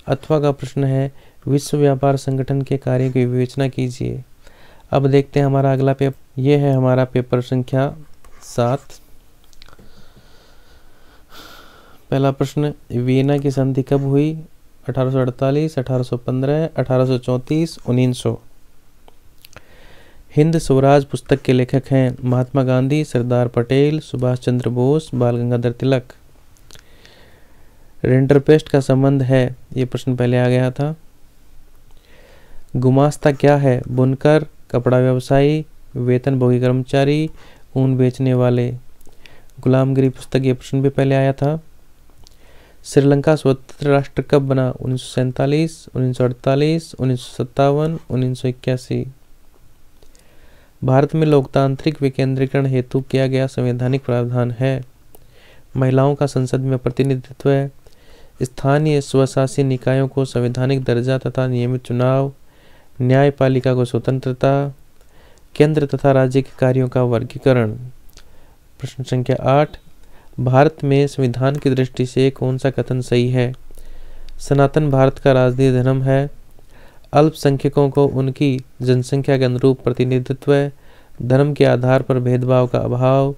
अथवा का प्रश्न है, विश्व व्यापार संगठन के कार्य की विवेचना कीजिए। अब देखते हैं हमारा अगला पेपर, ये है हमारा पेपर संख्या 7। पहला प्रश्न, वियना की संधि कब हुई? 1848, 1815, 1834, 1900। हिंद स्वराज पुस्तक के लेखक हैं महात्मा गांधी, सरदार पटेल, सुभाष चंद्र बोस, बाल गंगाधर तिलक। रिंटरपेस्ट का संबंध है, ये प्रश्न पहले आ गया था। गुमास्ता क्या है? बुनकर, कपड़ा व्यवसायी, वेतनभोगी कर्मचारी, ऊन बेचने वाले। गुलामगिरी पुस्तक, ये प्रश्न भी पहले आया था। श्रीलंका स्वतंत्र राष्ट्र कब बना? 1947, 1948, 1957, 1981। भारत में लोकतांत्रिक विकेंद्रीकरण हेतु किया गया संवैधानिक प्रावधान है। महिलाओं का संसद में प्रतिनिधित्व है। स्थानीय स्वशासी निकायों को संवैधानिक दर्जा तथा नियमित चुनाव। न्यायपालिका को स्वतंत्रता। केंद्र तथा राज्य के कार्यों का वर्गीकरण। प्रश्न संख्या 8, भारत में संविधान की दृष्टि से कौन सा कथन सही है? सनातन भारत का राजनीतिक धर्म है। अल्पसंख्यकों को उनकी जनसंख्या के अनुरूप प्रतिनिधित्व, धर्म के आधार पर भेदभाव का अभाव,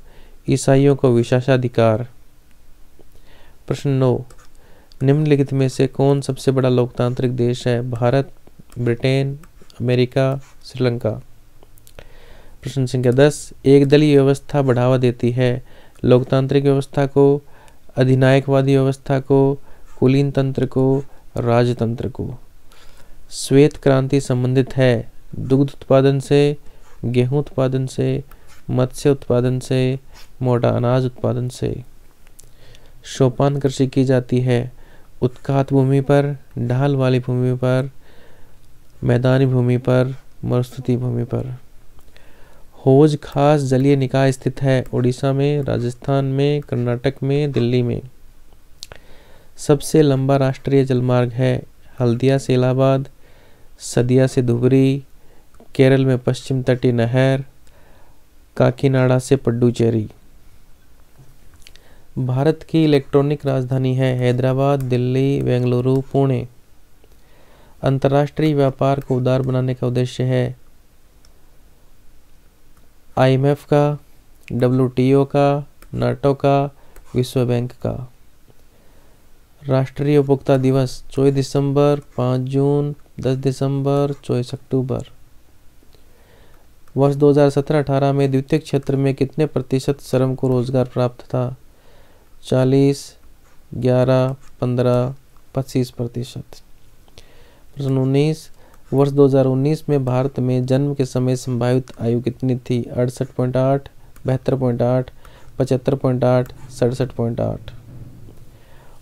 ईसाइयों को विशेषाधिकार। प्रश्न 9, निम्नलिखित में से कौन सबसे बड़ा लोकतांत्रिक देश है? Bharat, Britain, America, Sri Lanka. प्रश्न संख्या 10, एक दलीय व्यवस्था बढ़ावा देती है लोकतांत्रिक व्यवस्था को, अधिनायकवादी व्यवस्था को, कुलीन तंत्र को, राजतंत्र को। श्वेत क्रांति संबंधित है दुग्ध उत्पादन से, गेहूं उत्पादन से, मत्स्य उत्पादन से, मोटा अनाज उत्पादन से। सोपान कृषि की जाती है उत्खात भूमि पर, ढाल वाली भूमि पर, मैदानी भूमि पर, मरुस्थलीय भूमि पर। हौज खास जलीय निकाय स्थित है उड़ीसा में, राजस्थान में, कर्नाटक में, दिल्ली में। सबसे लंबा राष्ट्रीय जलमार्ग है हल्दिया से इलाहाबाद, सदिया से धुबरी, केरल में पश्चिम तटीय नहर, काकीनाडा से पड्डुचेरी। भारत की इलेक्ट्रॉनिक राजधानी है हैदराबाद, दिल्ली, बेंगलुरु, पुणे। अंतर्राष्ट्रीय व्यापार को उदार बनाने का उद्देश्य है IMF का, WTO का, नाटो का, विश्व बैंक का। राष्ट्रीय उपभोक्ता दिवस 24 दिसंबर, 5 जून, 10 दिसंबर, 24 अक्टूबर। वर्ष 2017-18 में द्वितीय क्षेत्र में कितने प्रतिशत श्रम को रोजगार प्राप्त था? 40, 11, 15, 25%। प्रश्न 19, वर्ष 2019 में भारत में जन्म के समय संभावित आयु कितनी थी? 68.8, 72.8, 75.8, 67.8।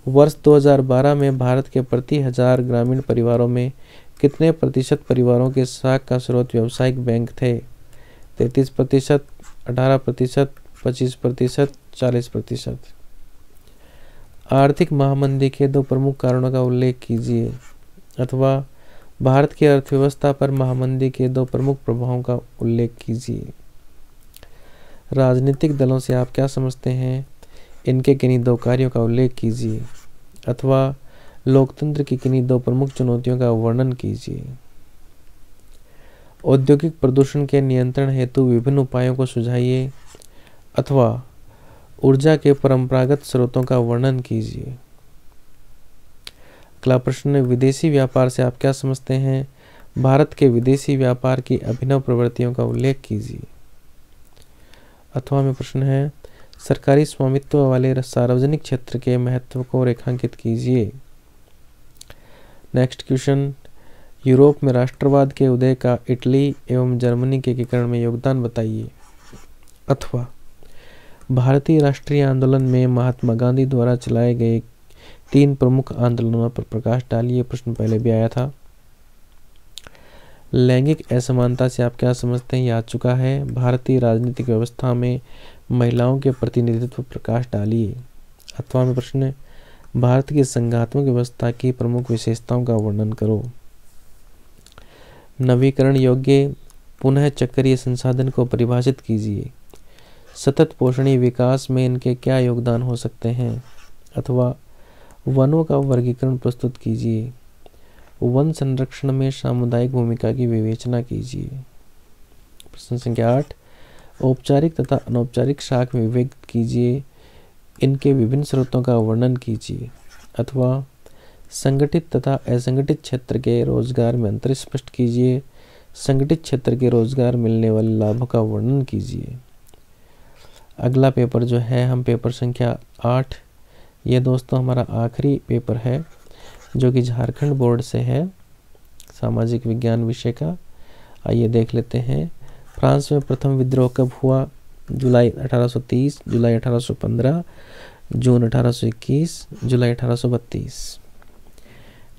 वर्ष 2012 में भारत के प्रति 1000 ग्रामीण परिवारों में कितने प्रतिशत परिवारों के साख का स्रोत व्यावसायिक बैंक थे? 33%, 18%, 25%, 40%। आर्थिक महामंदी के 2 प्रमुख कारणों का उल्लेख कीजिए, अथवा भारत की अर्थव्यवस्था पर महामंदी के 2 प्रमुख प्रभावों का उल्लेख कीजिए। राजनीतिक दलों से आप क्या समझते हैं? इनके किन्हीं 2 कार्यों का उल्लेख कीजिए, अथवा लोकतंत्र की किन्हीं 2 प्रमुख चुनौतियों का वर्णन कीजिए। औद्योगिक प्रदूषण के नियंत्रण हेतु विभिन्न उपायों को सुझाइए, अथवा ऊर्जा के परंपरागत स्रोतों का वर्णन कीजिए। अगला प्रश्न, विदेशी व्यापार से आप क्या समझते हैं? भारत के विदेशी व्यापार की अभिनव प्रवृत्तियों का उल्लेख कीजिए। अथवा में प्रश्न है, सरकारी स्वामित्व वाले सार्वजनिक क्षेत्र के महत्व को रेखांकित कीजिए। नेक्स्ट क्वेश्चन, यूरोप में राष्ट्रवाद के उदय का इटली एवं जर्मनी के एकीकरण में योगदान बताइए। अथवा भारतीय राष्ट्रीय आंदोलन में महात्मा गांधी द्वारा चलाए गए 3 प्रमुख आंदोलनों पर प्रकाश डालिए। प्रश्न पहले भी आया था। लैंगिक असमानता से आप क्या समझते हैं? ये आ चुका है। भारतीय राजनीतिक व्यवस्था में महिलाओं के प्रतिनिधित्व पर प्रकाश डालिए। अथवा में प्रश्न है, भारत की संघात्मक व्यवस्था की प्रमुख विशेषताओं का वर्णन करो। नवीकरण योग्य पुनः चक्रीय संसाधन को परिभाषित कीजिए। सतत पोषणीय विकास में इनके क्या योगदान हो सकते हैं? अथवा वनों का वर्गीकरण प्रस्तुत कीजिए। वन संरक्षण में सामुदायिक भूमिका की विवेचना कीजिए। प्रश्न संख्या 8, औपचारिक तथा अनौपचारिक शाख में विवेक कीजिए। इनके विभिन्न स्रोतों का वर्णन कीजिए। अथवा संगठित तथा असंगठित क्षेत्र के रोजगार में अंतर स्पष्ट कीजिए। संगठित क्षेत्र के रोजगार मिलने वाले लाभों का वर्णन कीजिए। अगला पेपर जो है, हम पेपर संख्या 8, ये दोस्तों हमारा आखिरी पेपर है जो कि झारखंड बोर्ड से है, सामाजिक विज्ञान विषय का। आइए देख लेते हैं। फ्रांस में प्रथम विद्रोह कब हुआ? जुलाई 1830, जुलाई 1815, जून 1821, जुलाई 1832।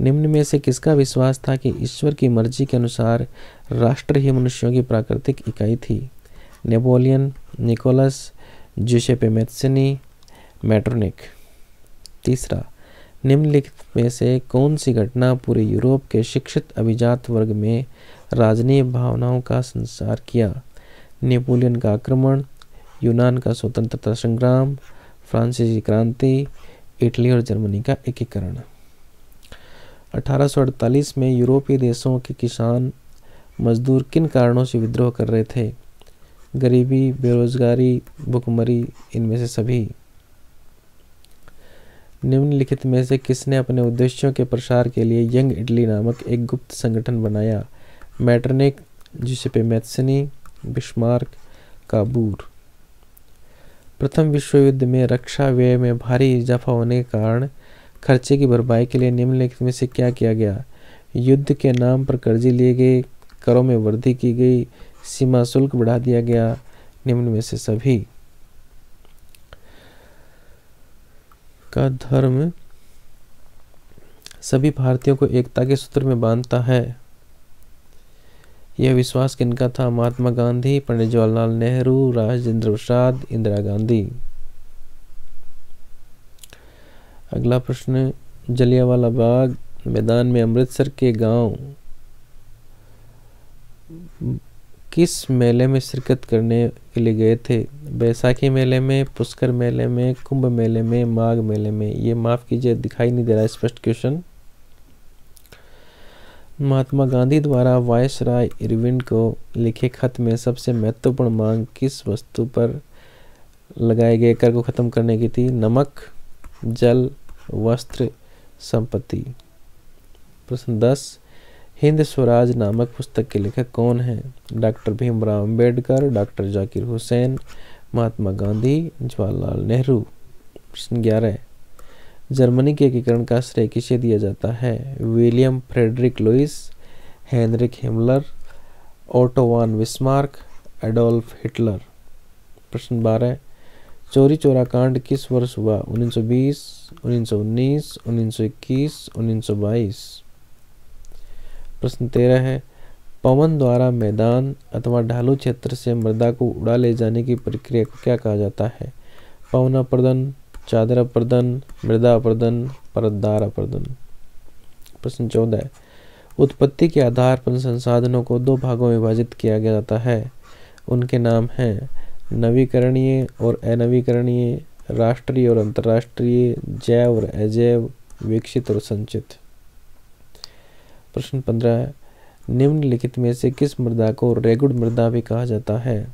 निम्न में से किसका विश्वास था कि ईश्वर की मर्जी के अनुसार राष्ट्र ही मनुष्यों की प्राकृतिक इकाई थी? Napoleon, Nicholas, Giuseppe Mazzini, Metternich. तीसरा, निम्नलिखित में से कौन सी घटना पूरे यूरोप के शिक्षित अभिजात वर्ग में राजनीय भावनाओं का संचार किया? नेपोलियन का आक्रमण, यूनान का स्वतंत्रता संग्राम, फ्रांसीसी क्रांति, इटली और जर्मनी का एकीकरण। 1848 में यूरोपीय देशों के किसान मजदूर किन कारणों से विद्रोह कर रहे थे? गरीबी, बेरोजगारी, भुखमरी, इनमें से सभी। निम्नलिखित में से किसने अपने उद्देश्यों के प्रसार के लिए यंग इटली नामक एक गुप्त संगठन बनाया? Metternich, Giuseppe Mazzini, Bismarck, Cavour. प्रथम विश्व युद्ध में रक्षा व्यय में भारी इजाफा होने के कारण खर्चे की भरपाई के लिए निम्नलिखित में से क्या किया गया? युद्ध के नाम पर कर्जे लिए गए, करों में वृद्धि की गई, सीमा शुल्क बढ़ा दिया गया, निम्न में से सभी। का धर्म सभी भारतीयों को एकता के सूत्र में बांधता है। यह विश्वास किनका था? महात्मा गांधी, पंडित जवाहरलाल नेहरू, राजेंद्र प्रसाद, इंदिरा गांधी। अगला प्रश्न, जलियांवाला बाग मैदान में अमृतसर के गांव किस मेले में शिरकत करने के लिए गए थे? बैसाखी मेले में, पुष्कर मेले में, कुंभ मेले में, माघ मेले में। ये माफ कीजिए दिखाई नहीं दे रहा है स्पष्ट क्वेश्चन। महात्मा गांधी द्वारा वायसराय इरविन को लिखे खत में सबसे महत्वपूर्ण मांग किस वस्तु पर लगाए गए कर को खत्म करने की थी? नमक, जल, वस्त्र, संपत्ति। प्रश्न 10, हिंद स्वराज नामक पुस्तक के लेखक कौन हैं? Doctor Bhimrao Ambedkar, doctor Zakir Hussain, Mahatma Gandhi, Jawaharlal Nehru. प्रश्न 11, जर्मनी के एकीकरण का श्रेय किसे दिया जाता है? William Frederick Louis, Heinrich Himmler, Otto von Bismarck, Adolf Hitler. प्रश्न 12, चौरी चौरा कांड किस वर्ष हुआ? 1920, 1919, 1921, 1922। प्रश्न 13 है, पवन द्वारा मैदान अथवा ढालू क्षेत्र से मृदा को उड़ा ले जाने की प्रक्रिया को क्या कहा जाता है? पवन अपर्दन, चादर अपर्दन, मृदा अपर्दन, परतदार अपर्दन। प्रश्न 14, उत्पत्ति के आधार पर संसाधनों को दो भागों में विभाजित किया गया जाता है, उनके नाम हैं नवीकरणीय और अनवीकरणीय, राष्ट्रीय और अंतर्राष्ट्रीय, जैव और अजैव, विकसित और संचित। प्रश्न 15, निम्नलिखित में से किस मृदा को रेगुड़ मृदा भी कहा जाता है?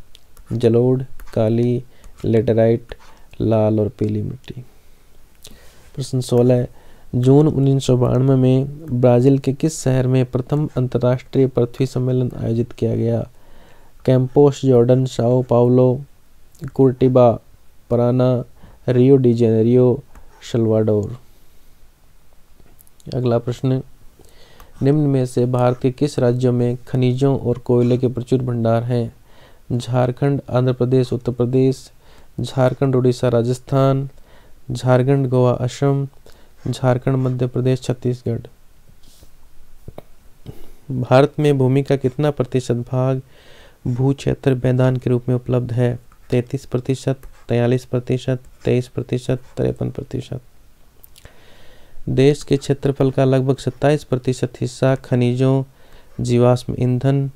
जलोढ़, काली, लेटेराइट, लाल और पीली मिट्टी। प्रश्न 16, जून 1992 में ब्राजील के किस शहर में प्रथम अंतर्राष्ट्रीय पृथ्वी सम्मेलन आयोजित किया गया? Campos Jordao, Sao Paulo, Curitiba, Parana, Rio de Janeiro, Salvador. अगला प्रश्न, निम्न में से भारत के किस राज्यों में खनिजों और कोयले के प्रचुर भंडार हैं? झारखंड, आंध्र प्रदेश, उत्तर प्रदेश, झारखंड, उड़ीसा, राजस्थान, झारखंड, गोवा, असम, झारखंड, मध्य प्रदेश, छत्तीसगढ़। भारत में भूमि का कितना प्रतिशत भाग भू क्षेत्र मैदान के रूप में उपलब्ध है? 33%, 43%, 23%, 53%। देश के क्षेत्रफल का लगभग 27% हिस्सा खनिजों, जीवाश्म ईंधन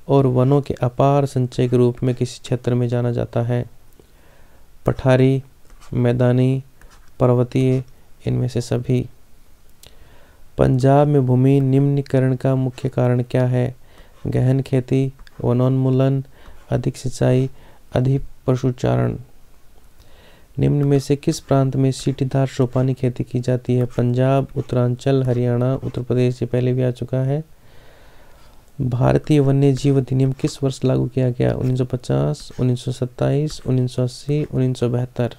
और वनों के अपार संचय के रूप में किसी क्षेत्र में जाना जाता है? पठारी, मैदानी, पर्वतीय, इनमें से सभी। पंजाब में भूमि निम्नीकरण का मुख्य कारण क्या है? गहन खेती, वनोन्मूलन, अधिक सिंचाई, अधिक पशुचारण। निम्न में से किस प्रांत में सीढ़ीदार सोपानी खेती की जाती है? पंजाब, उत्तरांचल, हरियाणा, उत्तर प्रदेश। ये पहले भी आ चुका है। भारतीय वन्य जीव अधिनियम किस वर्ष लागू किया गया? 1950, 1927, 1980, 1972।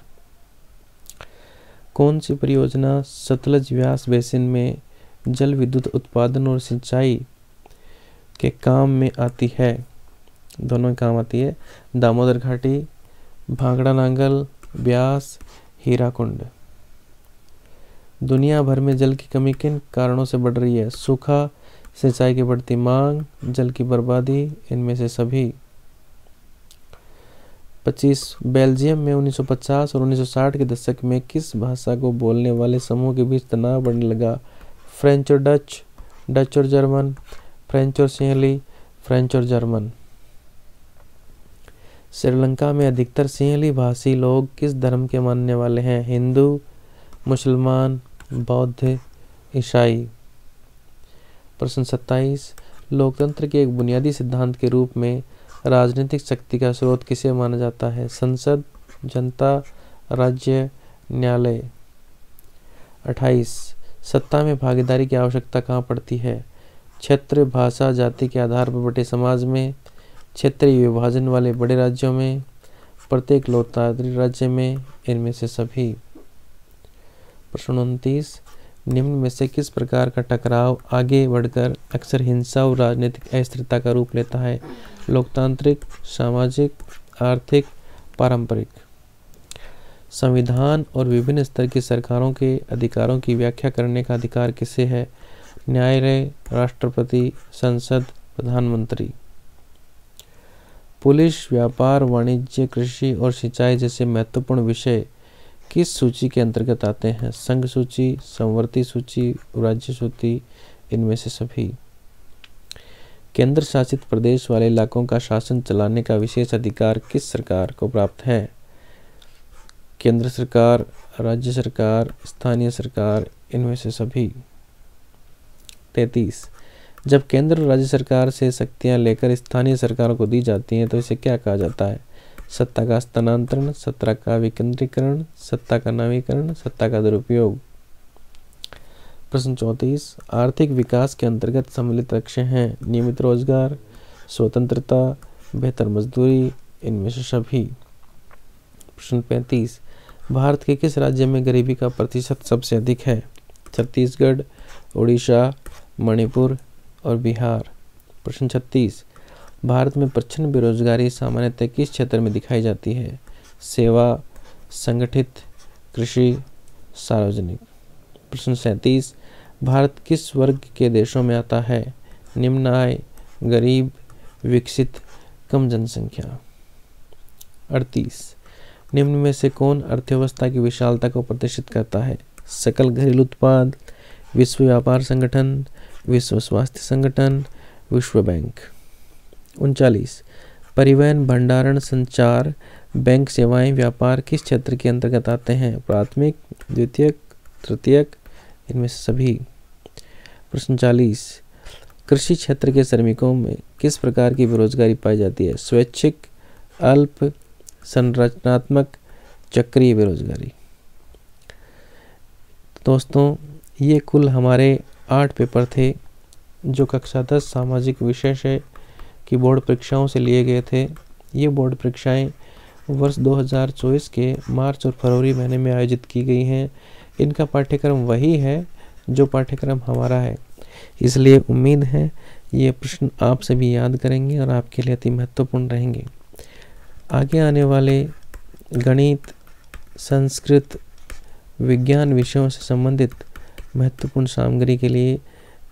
कौन सी परियोजना सतलज व्यास बेसिन में जल विद्युत उत्पादन और सिंचाई के काम में आती है? दोनों काम आती है। दामोदर घाटी, भांगड़ा नांगल, ब्यास, हीराकुंड। दुनिया भर में जल की कमी किन कारणों से बढ़ रही है? सूखा, सिंचाई की बढ़ती मांग, जल की बर्बादी, इनमें से सभी। 25, बेल्जियम में 1950 और 1960 के दशक में किस भाषा को बोलने वाले समूह के बीच तनाव बढ़ने लगा? फ्रेंच और डच, डच और जर्मन, फ्रेंच और सिंहली, फ्रेंच और जर्मन। श्रीलंका में अधिकतर सिंहली भाषी लोग किस धर्म के मानने वाले हैं? हिंदू, मुसलमान, बौद्ध, ईसाई। प्रश्न 27, लोकतंत्र के एक बुनियादी सिद्धांत के रूप में राजनीतिक शक्ति का स्रोत किसे माना जाता है? संसद, जनता, राज्य, न्यायालय। 28, सत्ता में भागीदारी की आवश्यकता कहाँ पड़ती है? क्षेत्र, भाषा, जाति के आधार पर बटे समाज में, क्षेत्रीय विभाजन वाले बड़े राज्यों में, प्रत्येक लोकतांत्रिक राज्य में, इनमें से सभी। प्रश्न 29, निम्न में से किस प्रकार का टकराव आगे बढ़कर अक्सर हिंसा और राजनीतिक अस्थिरता का रूप लेता है? लोकतांत्रिक, सामाजिक, आर्थिक, पारंपरिक। संविधान और विभिन्न स्तर की सरकारों के अधिकारों की व्याख्या करने का अधिकार किसे है? न्यायालय, राष्ट्रपति, संसद, प्रधानमंत्री। पुलिस, व्यापार, वाणिज्य, कृषि और सिंचाई जैसे महत्वपूर्ण विषय किस सूची के अंतर्गत आते हैं? संघ सूची, समवर्ती सूची, राज्य सूची, इनमें से सभी। केंद्र शासित प्रदेश वाले इलाकों का शासन चलाने का विशेष अधिकार किस सरकार को प्राप्त है? केंद्र सरकार, राज्य सरकार, स्थानीय सरकार, इनमें से सभी। 33 जब केंद्र और राज्य सरकार से शक्तियां लेकर स्थानीय सरकारों को दी जाती हैं तो इसे क्या कहा जाता है? सत्ता का हस्तांतरण, सत्ता का विकेंद्रीकरण, सत्ता का नवीकरण, सत्ता का दुरुपयोग। प्रश्न 34 आर्थिक विकास के अंतर्गत सम्मिलित लक्ष्य हैं नियमित रोजगार, स्वतंत्रता, बेहतर मजदूरी, इनमें से सभी। प्रश्न 35 भारत के किस राज्य में गरीबी का प्रतिशत सबसे अधिक है? छत्तीसगढ़, उड़ीसा, मणिपुर और बिहार। प्रश्न 36 भारत में प्रच्छन्न बेरोजगारी सामान्यतः किस क्षेत्र में दिखाई जाती है? सेवा, संगठित, कृषि, सार्वजनिक। प्रश्न 37 भारत किस वर्ग के देशों में आता है? निम्न आय, गरीब, विकसित, कम जनसंख्या। 38 निम्न में से कौन अर्थव्यवस्था की विशालता को प्रदर्शित करता है? सकल घरेलू उत्पाद, विश्व व्यापार संगठन, विश्व स्वास्थ्य संगठन, विश्व बैंक। 39 परिवहन, भंडारण, संचार, बैंक सेवाएं, व्यापार किस क्षेत्र के अंतर्गत आते हैं? प्राथमिक, द्वितीयक, तृतीयक, इनमें से सभी। प्रश्न 40 कृषि क्षेत्र के श्रमिकों में किस प्रकार की बेरोजगारी पाई जाती है? स्वैच्छिक, अल्प, संरचनात्मक, चक्रीय बेरोजगारी। दोस्तों ये कुल हमारे 8 पेपर थे जो कक्षा 10 सामाजिक विषय से की बोर्ड परीक्षाओं से लिए गए थे। ये बोर्ड परीक्षाएं वर्ष 2024 के मार्च और फरवरी महीने में आयोजित की गई हैं। इनका पाठ्यक्रम वही है जो पाठ्यक्रम हमारा है, इसलिए उम्मीद है ये प्रश्न आप सभी याद करेंगे और आपके लिए अति महत्वपूर्ण रहेंगे। आगे आने वाले गणित, संस्कृत, विज्ञान विषयों से संबंधित महत्वपूर्ण सामग्री के लिए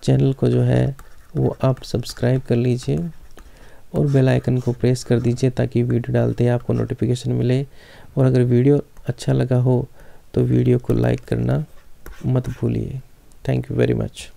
चैनल को जो है वो आप सब्सक्राइब कर लीजिए और बेल आइकन को प्रेस कर दीजिए ताकि वीडियो डालते ही आपको नोटिफिकेशन मिले। और अगर वीडियो अच्छा लगा हो तो वीडियो को लाइक करना मत भूलिए। Thank you very much.